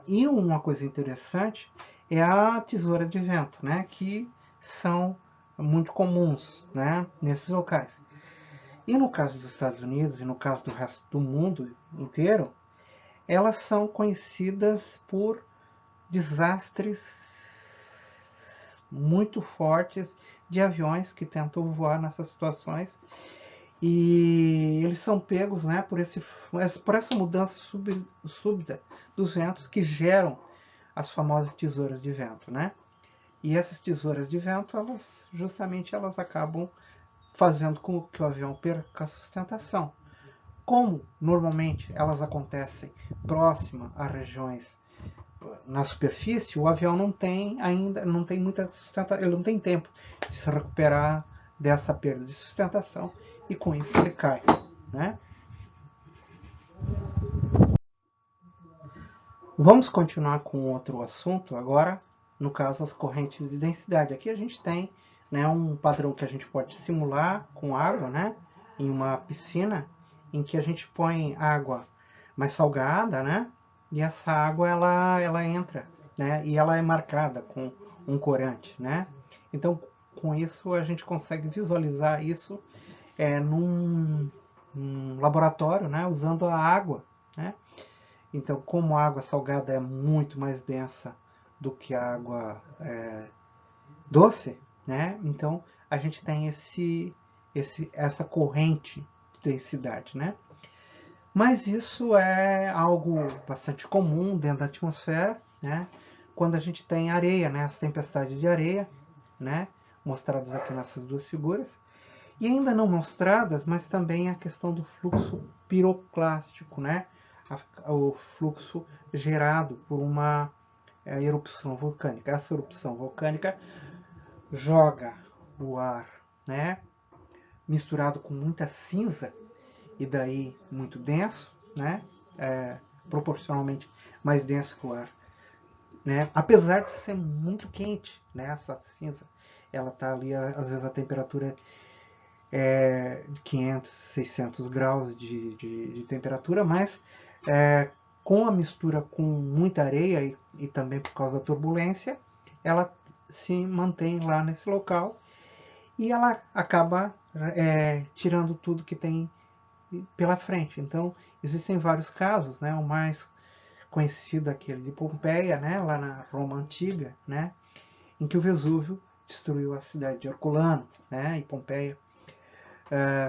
E uma coisa interessante é a tesoura de vento, né? Que são muito comuns, né? Nesses locais. E no caso dos Estados Unidos e no caso do resto do mundo inteiro, elas são conhecidas por desastres muito fortes de aviões que tentam voar nessas situações e eles são pegos, né, por essa mudança súbita dos ventos que geram as famosas tesouras de vento, né? E essas tesouras de vento, elas acabam fazendo com que o avião perca a sustentação. Como normalmente elas acontecem próxima a regiões na superfície, o avião não tem muita sustentação, ele não tem tempo de se recuperar dessa perda de sustentação e com isso ele cai, né? Vamos continuar com outro assunto agora, no caso as correntes de densidade. Aqui a gente tem, né, um padrão que a gente pode simular com água, né, em uma piscina, em que a gente põe água mais salgada, né, e essa água ela entra, né, e ela é marcada com um corante, né. Então com isso a gente consegue visualizar isso num laboratório, né, usando a água, né. Então, como a água salgada é muito mais densa do que a água doce, né? Então a gente tem essa corrente de densidade, né? Mas isso é algo bastante comum dentro da atmosfera, né? Quando a gente tem areia, né? As tempestades de areia, né? Mostradas aqui nessas duas figuras. E ainda não mostradas, mas também a questão do fluxo piroclástico, né? O fluxo gerado por uma erupção vulcânica. Essa erupção vulcânica joga o ar, né? Misturado com muita cinza e daí muito denso, né? Proporcionalmente mais denso que o ar, né? Apesar de ser muito quente, né? Essa cinza, ela tá ali às vezes a temperatura de 500, 600 graus de temperatura, mas com a mistura com muita areia e também por causa da turbulência, ela se mantém lá nesse local e ela acaba tirando tudo que tem pela frente. Então, existem vários casos, né? O mais conhecido é aquele de Pompeia, né? Lá na Roma Antiga, né? Em que o Vesúvio destruiu a cidade de Herculano, né? E Pompeia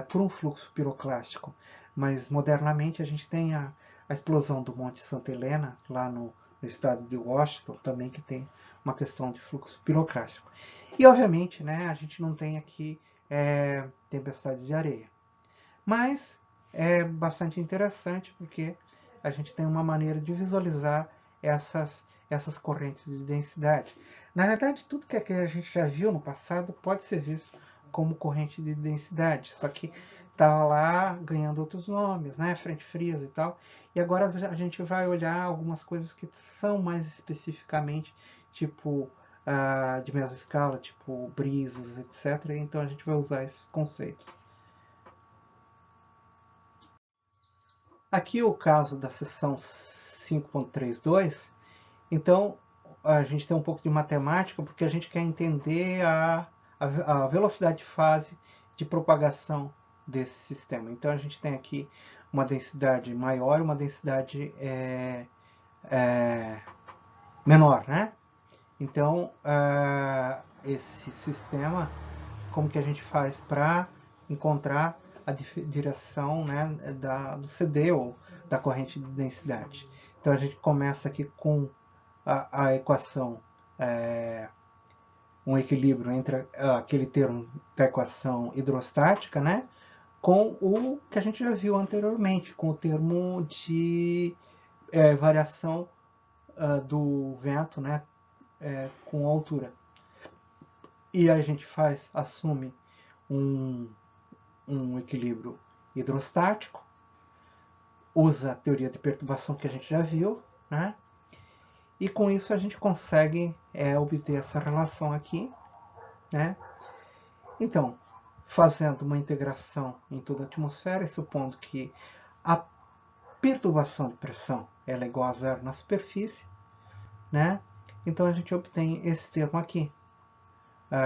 por um fluxo piroclástico. Mas modernamente a gente tem a explosão do Monte Santa Helena, lá no estado de Washington, também que tem uma questão de fluxo piroclástico. E obviamente, né, a gente não tem aqui tempestades de areia. Mas é bastante interessante porque a gente tem uma maneira de visualizar essas correntes de densidade. Na verdade, tudo que a gente já viu no passado pode ser visto como corrente de densidade, só que está lá ganhando outros nomes, né? Frente frias e tal. E agora a gente vai olhar algumas coisas que são mais especificamente, tipo de mesoscala, tipo brisas, etc. Então a gente vai usar esses conceitos. Aqui o caso da seção 5.32, então a gente tem um pouco de matemática porque a gente quer entender a velocidade de fase de propagação desse sistema. Então a gente tem aqui uma densidade maior e uma densidade menor, né? Então esse sistema, como que a gente faz para encontrar a direção, né, do CD ou da corrente de densidade? Então a gente começa aqui com a equação, um equilíbrio entre aquele termo da equação hidrostática, né, com o que a gente já viu anteriormente, com o termo de variação do vento, né, com altura. E a gente assume um equilíbrio hidrostático, usa a teoria de perturbação que a gente já viu, né? E com isso a gente consegue obter essa relação aqui, né? Então, fazendo uma integração em toda a atmosfera, e supondo que a perturbação de pressão ela é igual a zero na superfície, né? Então a gente obtém esse termo aqui,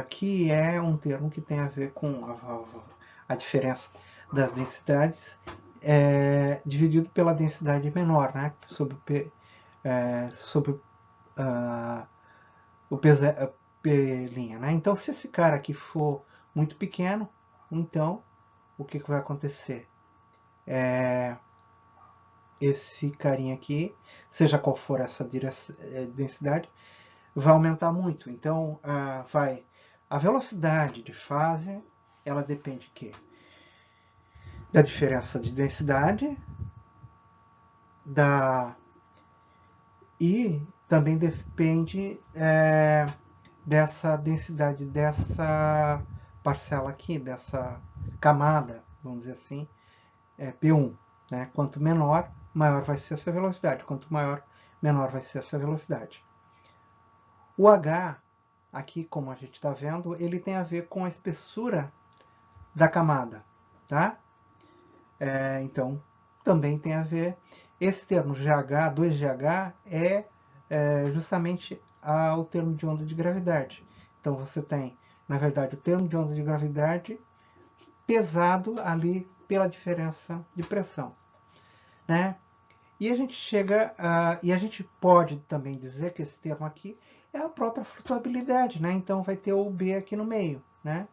que é um termo que tem a ver com a diferença das densidades dividido pela densidade menor, né? Sobre o P', né? Então, se esse cara aqui for muito pequeno, então o que vai acontecer? Esse carinha aqui, seja qual for essa densidade, vai aumentar muito. Então, a velocidade de fase, ela depende de quê? Da diferença de densidade, e também depende dessa densidade dessa parcela aqui, dessa camada, vamos dizer assim, P1. Né? Quanto menor, maior vai ser essa velocidade. Quanto maior, menor vai ser essa velocidade. O H, aqui como a gente está vendo, ele tem a ver com a espessura da camada. Tá? Então, também tem a ver. Esse termo GH, 2GH, é justamente o termo de onda de gravidade. Então você tem, na verdade, o termo de onda de gravidade pesado ali pela diferença de pressão, né? E a gente chega e a gente pode também dizer que esse termo aqui é a própria flutuabilidade, né? Então vai ter o B aqui no meio, né?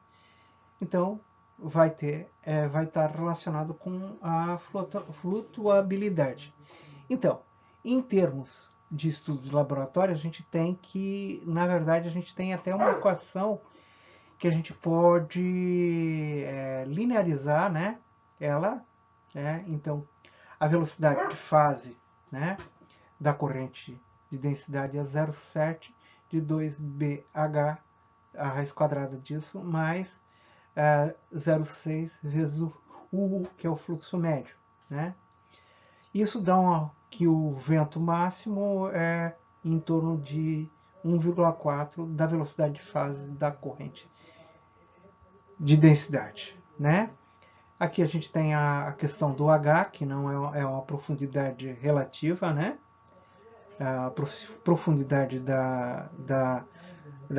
Então vai estar relacionado com a flutuabilidade. Então, em termos de estudos de laboratório, a gente tem que, na verdade, a gente tem até uma equação que a gente pode linearizar, né? Ela, então, a velocidade de fase, né, da corrente de densidade é 0,7 de 2BH, a raiz quadrada disso, mais 0,6 vezes o U, que é o fluxo médio, né? Isso dá que o vento máximo é em torno de 1,4 da velocidade de fase da corrente de densidade, né? Aqui a gente tem a questão do H, que não é uma profundidade relativa, né? A profundidade da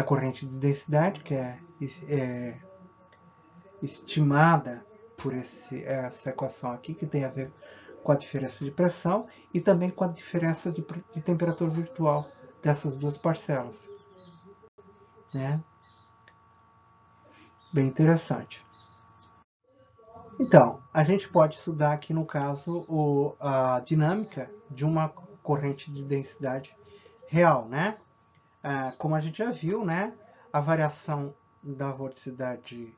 corrente de densidade, que é estimada por essa equação aqui, que tem a ver com a diferença de pressão e também com a diferença de temperatura virtual dessas duas parcelas. Né? Bem interessante. Então, a gente pode estudar aqui, no caso, a dinâmica de uma corrente de densidade real, né? Como a gente já viu, né? A variação da vorticidade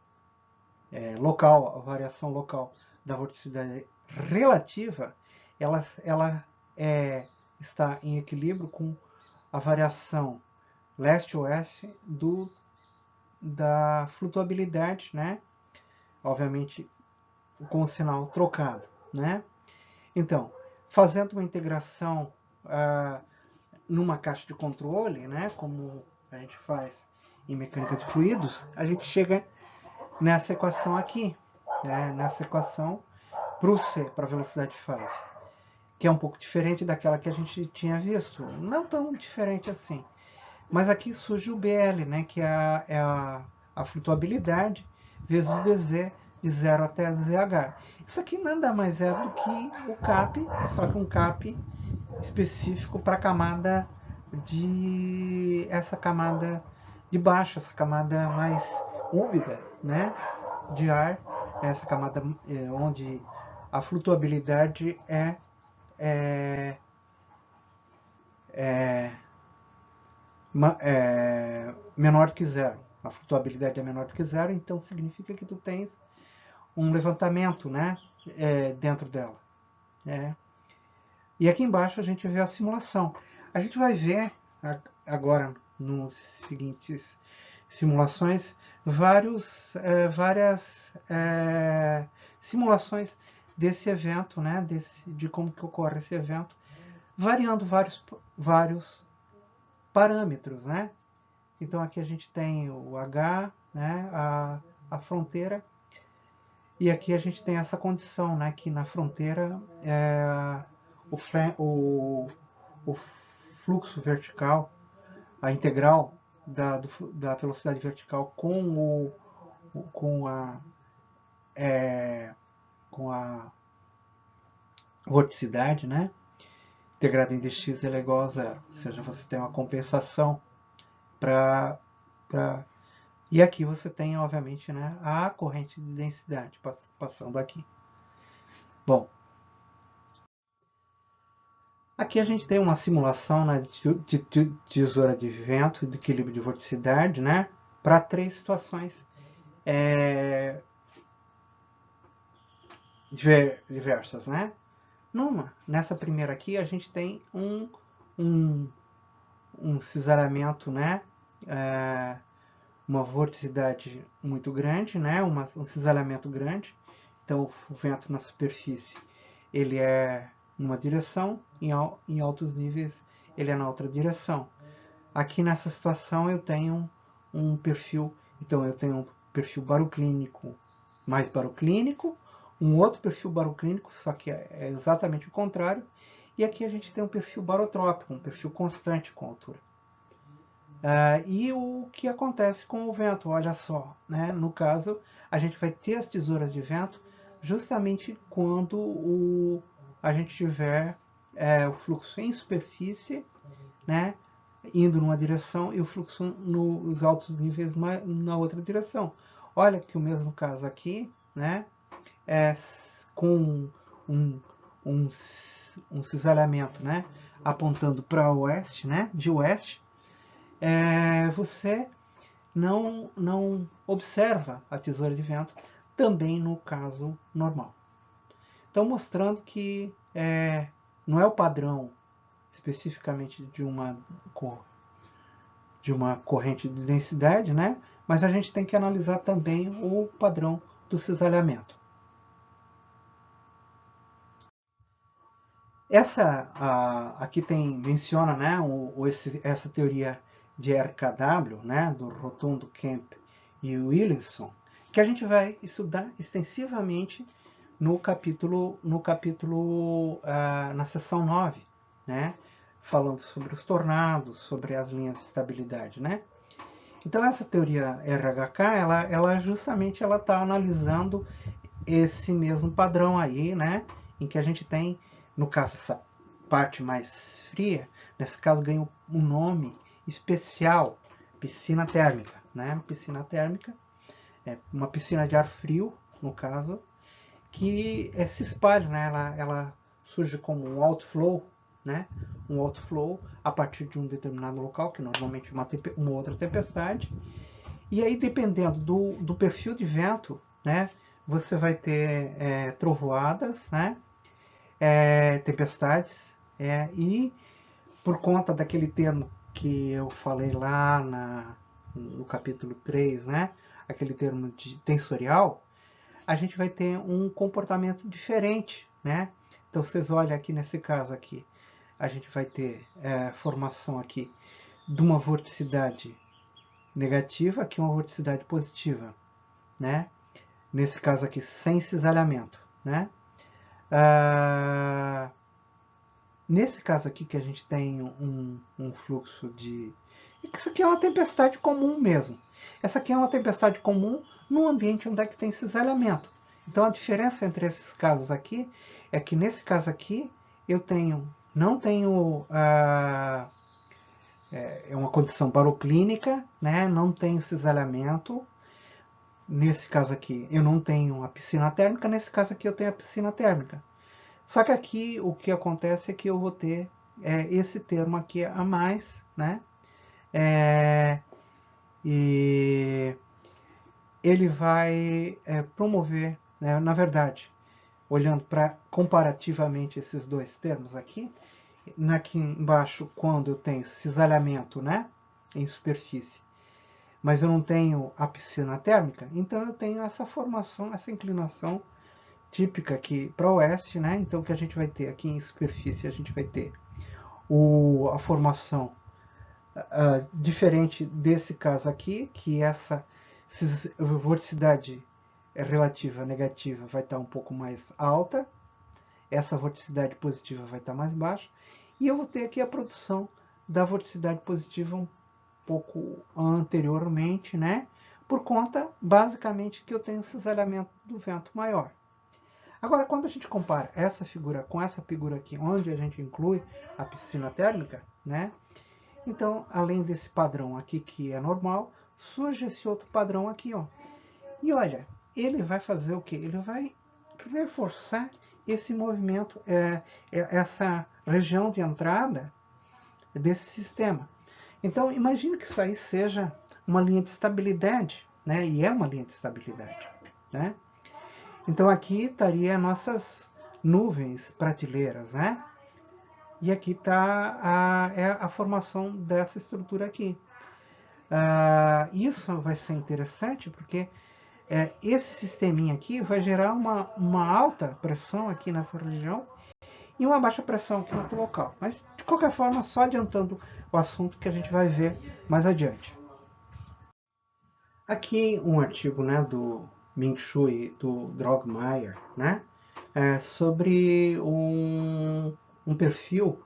local, a variação local da vorticidade relativa, ela está em equilíbrio com a variação leste-oeste da flutuabilidade, né? Obviamente com o sinal trocado, né? Então, fazendo uma integração numa caixa de controle, né? Como a gente faz em mecânica de fluidos, a gente chega nessa equação aqui, né? Nessa equação para o C, para a velocidade de fase, que é um pouco diferente daquela que a gente tinha visto, não tão diferente assim. Mas aqui surge o BL, né, que é a flutuabilidade vezes o dz de 0 até ZH. Isso aqui nada mais é do que o CAP, só que um CAP específico para a camada essa camada de baixo, essa camada mais úmida, né, de ar, essa camada onde a flutuabilidade é menor do que zero. A flutuabilidade é menor do que zero, então significa que tu tens um levantamento, né, dentro dela. E aqui embaixo a gente vê a simulação. A gente vai ver agora nos seguintes simulações, várias simulações desse evento, né, de como que ocorre esse evento, variando vários parâmetros, né? Então aqui a gente tem o H, né, a fronteira, e aqui a gente tem essa condição, né, que na fronteira o fluxo vertical, a integral da velocidade vertical com a vorticidade, né, integrada em dx ela é igual a zero, ou seja, você tem uma compensação para e aqui você tem, obviamente, né, a corrente de densidade passando aqui. Bom, aqui a gente tem uma simulação, né, de tesoura de vento e de equilíbrio de vorticidade, né, para 3 situações diversas, né? Nessa primeira aqui, a gente tem um cisalhamento, né, uma vorticidade muito grande, né, um cisalhamento grande. Então, o vento na superfície ele é numa direção, em altos níveis ele é na outra direção. Aqui nessa situação eu tenho um perfil, então eu tenho um perfil baroclínico mais baroclínico, um outro perfil baroclínico, só que é exatamente o contrário, e aqui a gente tem um perfil barotrópico, um perfil constante com a altura. E o que acontece com o vento? Olha só, né? No caso, a gente vai ter as tesouras de vento justamente quando a gente tiver o fluxo em superfície, né, indo numa direção e o fluxo nos altos níveis na outra direção. Olha que o mesmo caso aqui, né, com um cisalhamento, né, apontando para oeste, né, de oeste, você não observa a tesoura de vento também no caso normal. Então, mostrando que não é o padrão especificamente de uma corrente de densidade, né? Mas a gente tem que analisar também o padrão do cisalhamento. Aqui menciona, né, essa teoria de RKW, né, do Rotundo, Kemp e Williamson, que a gente vai estudar extensivamente na seção 9, né, falando sobre os tornados, sobre as linhas de estabilidade, né. Então essa teoria RHK, ela justamente ela está analisando esse mesmo padrão aí, né, em que a gente tem, no caso, essa parte mais fria, nesse caso ganha um nome especial, piscina térmica, né, piscina térmica, uma piscina de ar frio, no caso, que se espalha, né, ela surge como um outflow, né, um outflow a partir de um determinado local, que normalmente é uma outra tempestade, e aí dependendo do perfil de vento, né, você vai ter trovoadas, né, tempestades, e por conta daquele termo que eu falei lá no capítulo 3, né, aquele termo de tensorial, a gente vai ter um comportamento diferente, né? Então vocês olham aqui nesse caso aqui, a gente vai ter formação aqui de uma vorticidade negativa, aqui uma vorticidade positiva, né? Nesse caso aqui, sem cisalhamento, né? Nesse caso aqui que a gente tem um fluxo de... Isso aqui é uma tempestade comum mesmo. Essa aqui é uma tempestade comum num ambiente onde é que tem cisalhamento. Então a diferença entre esses casos aqui é que nesse caso aqui eu não tenho uma condição baroclínica, né? Não tenho cisalhamento. Nesse caso aqui eu não tenho a piscina térmica, nesse caso aqui eu tenho a piscina térmica. Só que aqui o que acontece é que eu vou ter esse termo aqui a mais, né? E ele vai promover, né, na verdade, olhando para comparativamente esses dois termos aqui embaixo, quando eu tenho cisalhamento, né, em superfície, mas eu não tenho a piscina térmica, então eu tenho essa formação, essa inclinação típica aqui para oeste, né? Então o que a gente vai ter aqui em superfície, a gente vai ter a formação diferente desse caso aqui, que essa vorticidade relativa negativa vai estar um pouco mais alta, essa vorticidade positiva vai estar mais baixa, e eu vou ter aqui a produção da vorticidade positiva um pouco anteriormente, né? Por conta, basicamente, que eu tenho cisalhamento do vento maior. Agora, quando a gente compara essa figura com essa figura aqui, onde a gente inclui a piscina térmica, né? Então, além desse padrão aqui que é normal, surge esse outro padrão aqui, ó. E olha, ele vai fazer o quê? Ele vai reforçar esse movimento, essa região de entrada desse sistema. Então, imagine que isso aí seja uma linha de estabilidade, né? E é uma linha de estabilidade, né? Então, aqui estaria nossas nuvens prateleiras, né? E aqui está a formação dessa estrutura aqui. Isso vai ser interessante porque esse sisteminha aqui vai gerar uma alta pressão aqui nessa região e uma baixa pressão aqui no outro local. Mas, de qualquer forma, só adiantando o assunto que a gente vai ver mais adiante. Aqui um artigo, né, do Ming-Shu e do Drogmeier, né, sobre um perfil.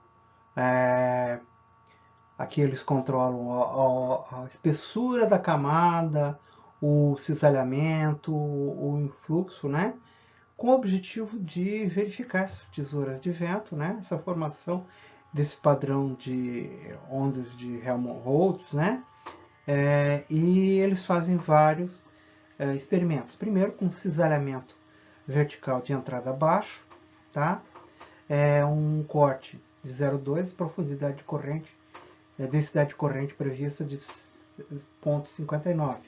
Aqui eles controlam a espessura da camada, o cisalhamento, o influxo, né? Com o objetivo de verificar essas tesouras de vento, né? Essa formação desse padrão de ondas de Helmholtz, né? E eles fazem vários experimentos. Primeiro com cisalhamento vertical de entrada abaixo, tá? Um corte de 0,2, profundidade de corrente, densidade de corrente prevista de 0,59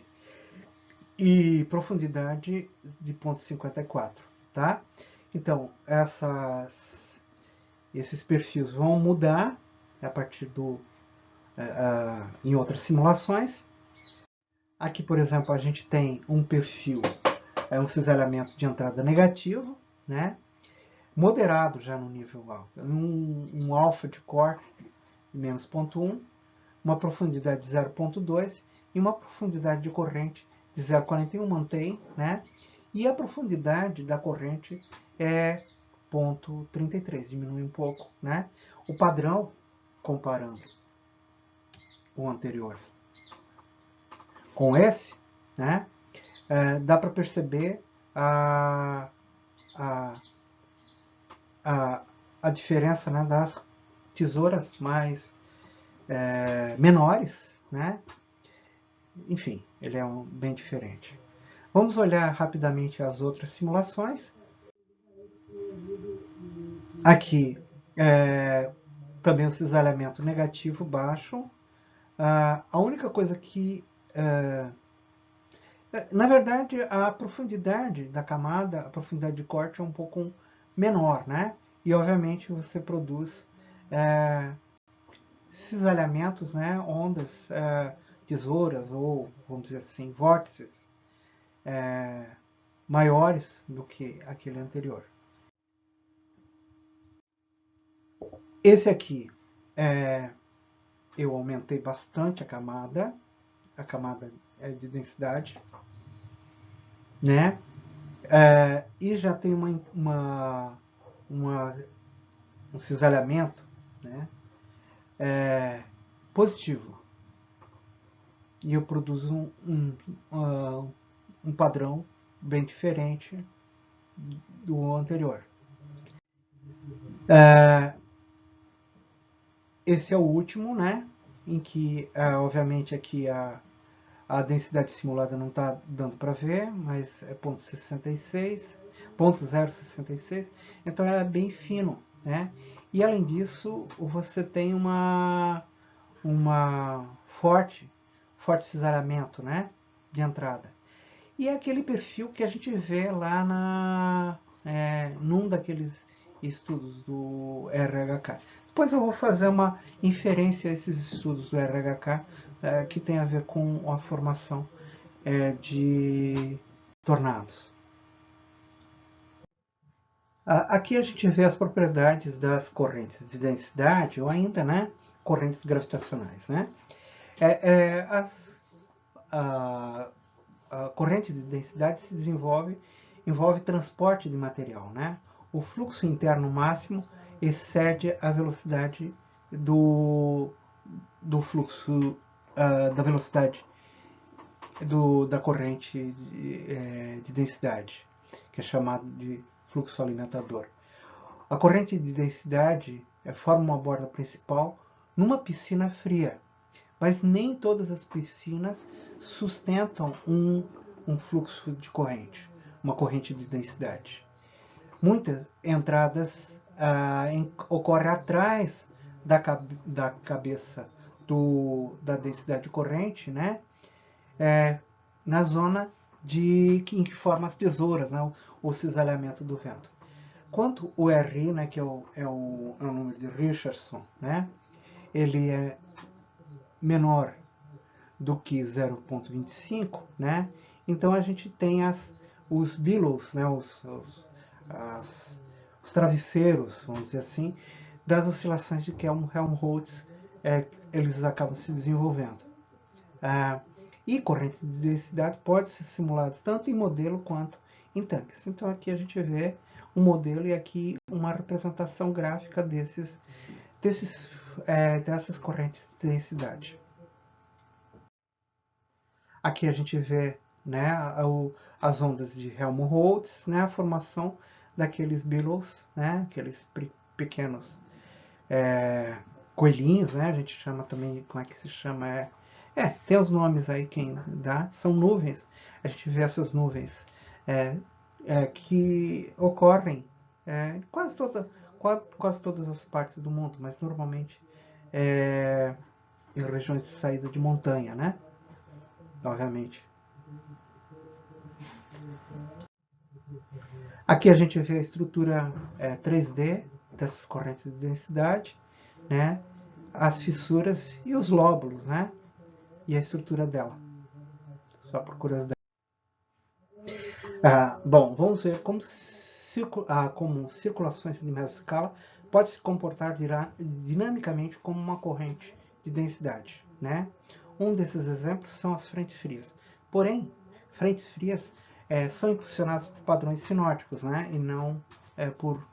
e profundidade de 0,54, tá? Então, esses perfis vão mudar a partir em outras simulações. Aqui, por exemplo, a gente tem um perfil, um cisalhamento de entrada negativo, né? Moderado já no nível alto, um alfa de core menos 0,1, uma profundidade de 0,2 e uma profundidade de corrente de 0,41, mantém, né? E a profundidade da corrente é 0,33, diminui um pouco, né? O padrão, comparando o anterior com esse, né? Dá para perceber a diferença, né, das tesouras mais menores, né? Enfim, ele é bem diferente. Vamos olhar rapidamente as outras simulações. Aqui, também o cisalhamento negativo baixo. A única coisa que... na verdade, a profundidade da camada, a profundidade de corte é um pouco menor, né? E, obviamente, você produz cisalhamentos, né? Ondas, tesouras ou, vamos dizer assim, vórtices maiores do que aquele anterior. Esse aqui, eu aumentei bastante a camada de densidade, né? E já tem um cisalhamento, né? Positivo. E eu produzo um padrão bem diferente do anterior. Esse é o último, né? Em que, obviamente, aqui a densidade simulada não está dando para ver, mas é 0,66, então é bem fino, né? E além disso, você tem uma forte cisalhamento, né? De entrada. E é aquele perfil que a gente vê lá num daqueles estudos do RHK. Depois eu vou fazer uma inferência a esses estudos do RHK que tem a ver com a formação de tornados. Aqui a gente vê as propriedades das correntes de densidade, ou ainda, né, correntes gravitacionais, né? A corrente de densidade se envolve transporte de material, né? O fluxo interno máximo excede a velocidade do fluxo, da velocidade da corrente de densidade, que é chamado de fluxo alimentador. A corrente de densidade forma uma borda principal numa piscina fria, mas nem todas as piscinas sustentam um fluxo de corrente, uma corrente de densidade. Muitas entradas ocorrem atrás da cabeça da densidade de corrente, né? Na zona em que forma as tesouras, né? O cisalhamento do vento. Quanto o RI, né, que é o número de Richardson, né? Ele é menor do que 0,25, né? Então a gente tem os billows, né? Os travesseiros, vamos dizer assim, das oscilações de Helmholtz, eles acabam se desenvolvendo. E correntes de densidade podem ser simuladas tanto em modelo quanto em tanques. Então aqui a gente vê um modelo e aqui uma representação gráfica dessas correntes de densidade. Aqui a gente vê, né, as ondas de Helmholtz, né, a formação daqueles billows, né, aqueles pequenos coelhinhos, né, a gente chama também, como é que se chama? Tem os nomes aí, quem dá, são nuvens. A gente vê essas nuvens que ocorrem em quase todas as partes do mundo, mas normalmente em regiões de saída de montanha, né? Obviamente. Aqui a gente vê a estrutura 3D dessas correntes de densidade, né? As fissuras e os lóbulos, né? E a estrutura dela. Só por curiosidade. Bom, vamos ver como circulações de mesma escala pode se comportar dinamicamente como uma corrente de densidade, né? Um desses exemplos são as frentes frias. Porém, frentes frias são impulsionadas por padrões sinóticos, né? E não por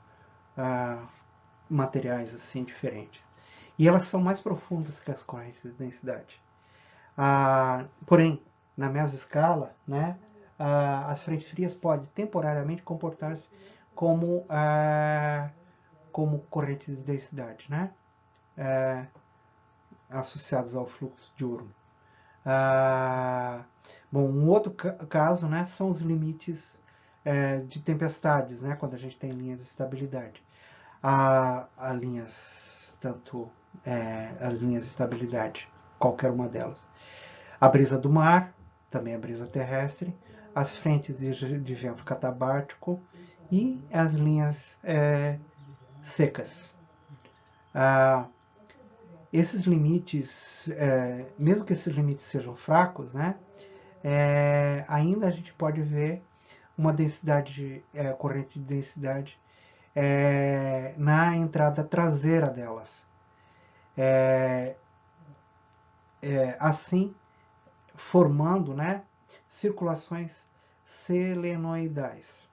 materiais assim diferentes. E elas são mais profundas que as correntes de densidade. Porém, na mesma escala, né, as frentes frias podem temporariamente comportar-se como correntes de densidade, né, associadas ao fluxo diurno. Bom, um outro caso, né, são os limites de tempestades, né, quando a gente tem linhas de estabilidade. Há linhas, as linhas de estabilidade, qualquer uma delas. A brisa do mar, também a brisa terrestre, as frentes de vento catabártico e as linhas secas. Esses limites, mesmo que esses limites sejam fracos, né, ainda a gente pode ver uma densidade, corrente de densidade na entrada traseira delas. Assim, formando, né, circulações selenoidais.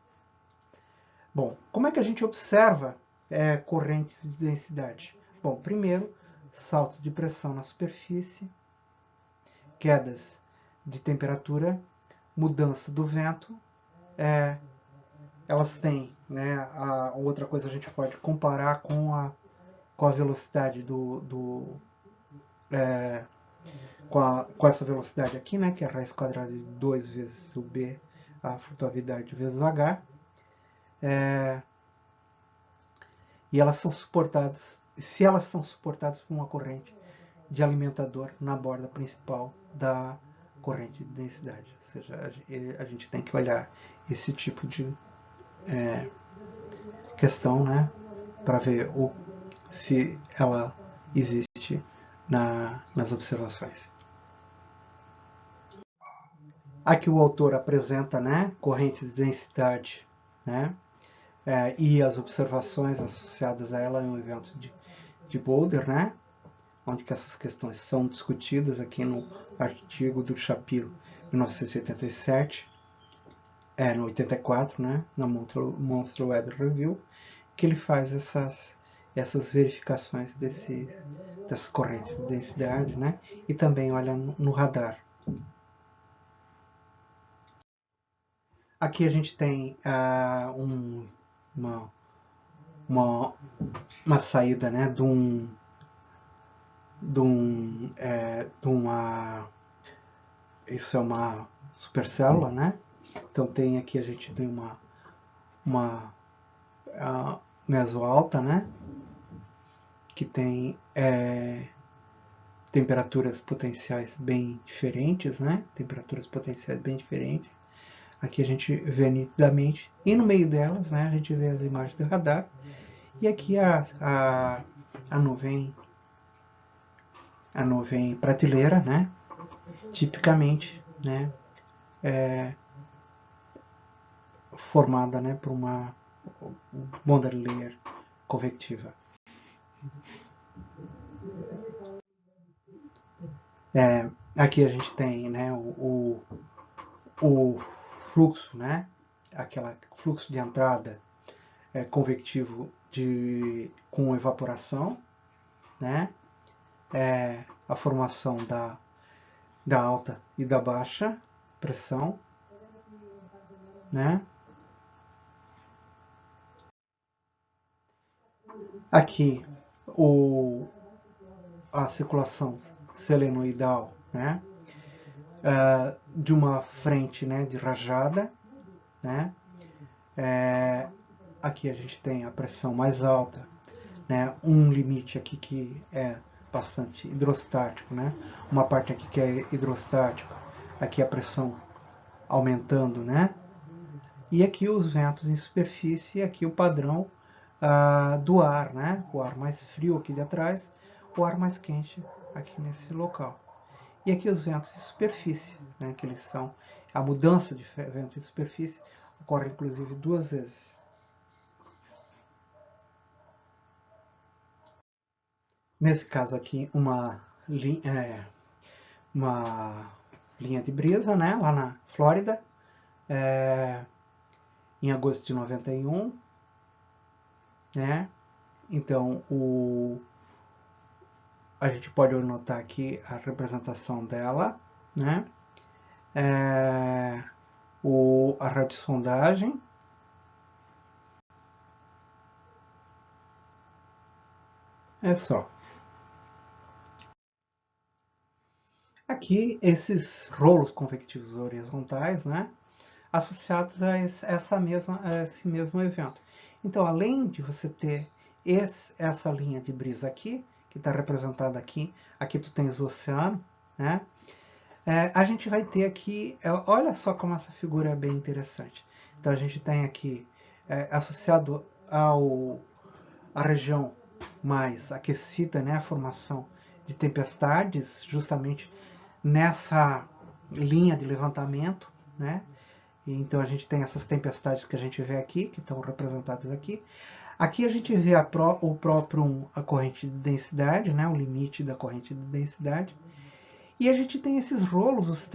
Bom, como é que a gente observa correntes de densidade? Bom, primeiro, saltos de pressão na superfície, quedas de temperatura, mudança do vento. Elas têm, né, outra coisa a gente pode comparar com a velocidade com essa velocidade aqui, né, que é a raiz quadrada de 2 vezes o b, a flutuavidade vezes o h. E elas são suportadas, se elas são suportadas por uma corrente de alimentador na borda principal da corrente de densidade. Ou seja, a gente tem que olhar esse tipo de questão, né, para ver se ela existe nas observações. Aqui o autor apresenta, né, correntes de densidade, né, e as observações associadas a ela em um evento de Boulder, né, onde que essas questões são discutidas aqui no artigo do Shapiro, 1987, no 84, né, na Monthly Weather Review, que ele faz essas verificações dessas correntes de densidade, né, e também olha no radar. Aqui a gente tem uma saída, né, de uma, isso é uma supercélula, né? Então tem aqui, a gente tem uma mesoalta, né? Que tem temperaturas potenciais bem diferentes, né? Temperaturas potenciais bem diferentes. Aqui a gente vê nitidamente, e no meio delas, né, a gente vê as imagens do radar, e aqui a nuvem prateleira, né, tipicamente, né, formada, né, por uma boundary layer convectiva. Aqui a gente tem, né, o fluxo, né, aquele fluxo de entrada convectivo com evaporação, né, a formação da alta e da baixa pressão, né. Aqui a circulação selenoidal, né, de uma frente, né, de rajada, né. Aqui a gente tem a pressão mais alta, né, um limite aqui que é bastante hidrostático, né, uma parte aqui que é hidrostático, aqui a pressão aumentando, né, e aqui os ventos em superfície, aqui o padrão do ar, né, o ar mais frio aqui de atrás, o ar mais quente aqui nesse local. E aqui os ventos de superfície, né, que eles são, a mudança de vento de superfície ocorre inclusive 2 vezes. Nesse caso aqui, uma linha de brisa, né, lá na Flórida, em agosto de 91, né, então a gente pode anotar aqui a representação dela, né, a radiosondagem, é só. Aqui, esses rolos convectivos horizontais, né, associados a esse mesmo evento. Então, além de você ter essa linha de brisa aqui, que está representada aqui tu tens o oceano, né, a gente vai ter aqui, olha só como essa figura é bem interessante. Então, a gente tem aqui, associado à região mais aquecida, né, a formação de tempestades, justamente nessa linha de levantamento, né? E então a gente tem essas tempestades que a gente vê aqui, que estão representadas aqui. Aqui a gente vê a corrente de densidade, né? O limite da corrente de densidade. E a gente tem esses rolos,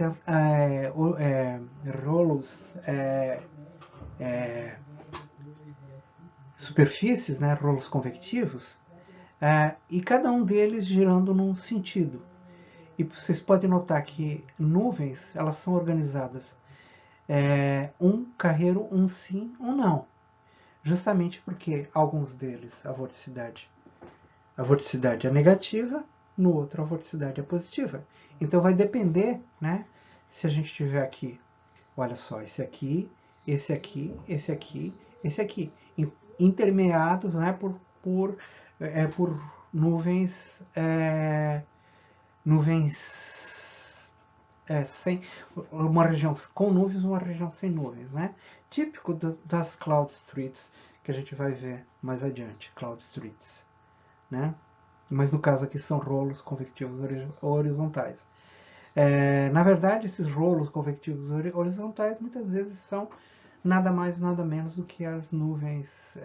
superfícies, né? Rolos convectivos, e cada um deles girando num sentido. E vocês podem notar que nuvens, elas são organizadas um carreiro, um sim, um não. Justamente porque alguns deles a vorticidade é negativa, no outro a vorticidade é positiva. Então vai depender, né? Se a gente tiver aqui, olha só, esse aqui, esse aqui, esse aqui, esse aqui, intermeados, né, por nuvens sem uma região com nuvens, uma região sem nuvens, né? Típico das cloud streets que a gente vai ver mais adiante, cloud streets, né? Mas no caso aqui são rolos convectivos horizontais. Na verdade, esses rolos convectivos horizontais muitas vezes são nada mais, nada menos do que as nuvens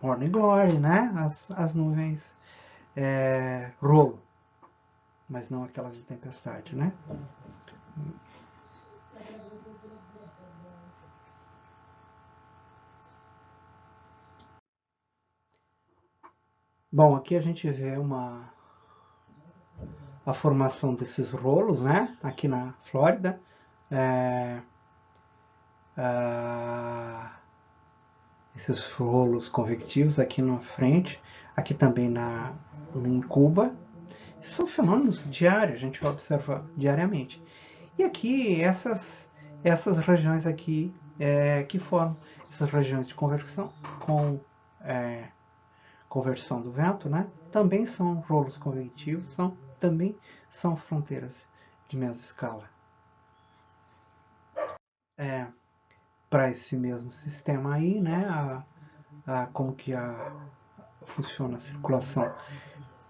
Morning Glory, né? As nuvens rolo, mas não aquelas de tempestade, né? Bom, aqui a gente vê a formação desses rolos, né? Aqui na Flórida. Esses rolos convectivos aqui na frente, aqui também em Cuba. São fenômenos diários, a gente observa diariamente. E aqui, essas regiões aqui que formam essas regiões de conversão conversão do vento, né? Também são rolos convectivos, também são fronteiras de mesoscala. Para esse mesmo sistema aí, né? Como que funciona a circulação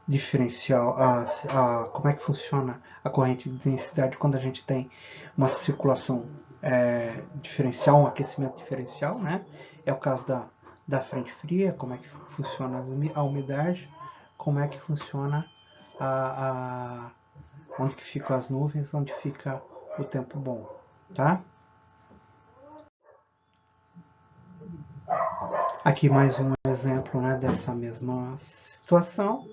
diferencial, como é que funciona a corrente de densidade quando a gente tem uma circulação diferencial, um aquecimento diferencial, né? É o caso da frente fria, como é que funciona a umidade, como é que funciona onde que ficam as nuvens, onde fica o tempo bom, tá? Aqui mais um exemplo, né, dessa mesma situação.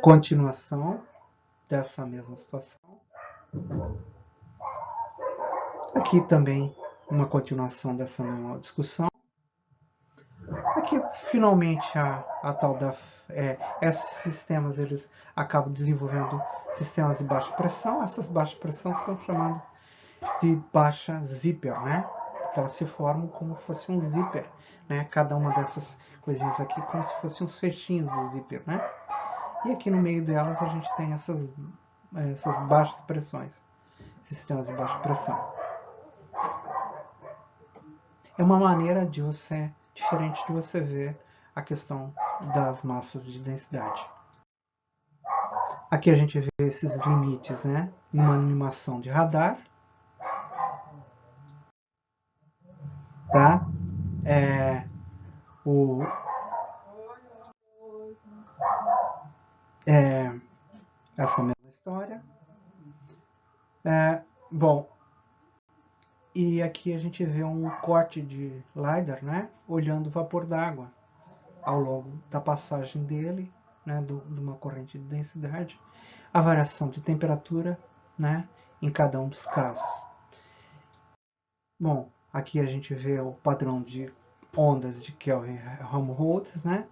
Continuação dessa mesma situação. Aqui também uma continuação dessa mesma discussão. Aqui finalmente a tal da esses sistemas eles acabam desenvolvendo sistemas de baixa pressão. Essas baixas pressão são chamadas de baixa zíper, né? Porque elas se formam como se fosse um zíper, né? Cada uma dessas coisinhas aqui como se fossem uns fechinhos do zíper, né? E aqui no meio delas a gente tem essas baixas pressões, sistemas de baixa pressão. É uma maneira diferente de você ver a questão das massas de densidade. Aqui a gente vê esses limites, né? Numa animação de radar. Tá? Essa mesma história. Bom, e aqui a gente vê um corte de LiDAR, né? Olhando o vapor d'água ao longo da passagem dele, né? De uma corrente de densidade, a variação de temperatura, né? Em cada um dos casos. Bom, aqui a gente vê o padrão de ondas de Kelvin-Helmholtz, né?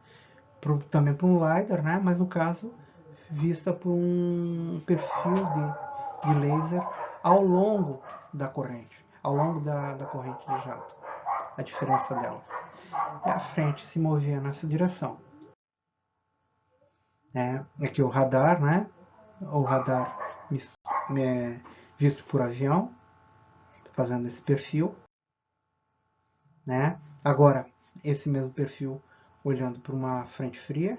Também para um LiDAR, né? Mas no caso vista por um perfil de laser ao longo da corrente, ao longo da corrente de jato, a diferença delas. E a frente se movia nessa direção. Aqui o radar, né? O radar visto por avião, fazendo esse perfil, né? Agora, esse mesmo perfil olhando para uma frente fria,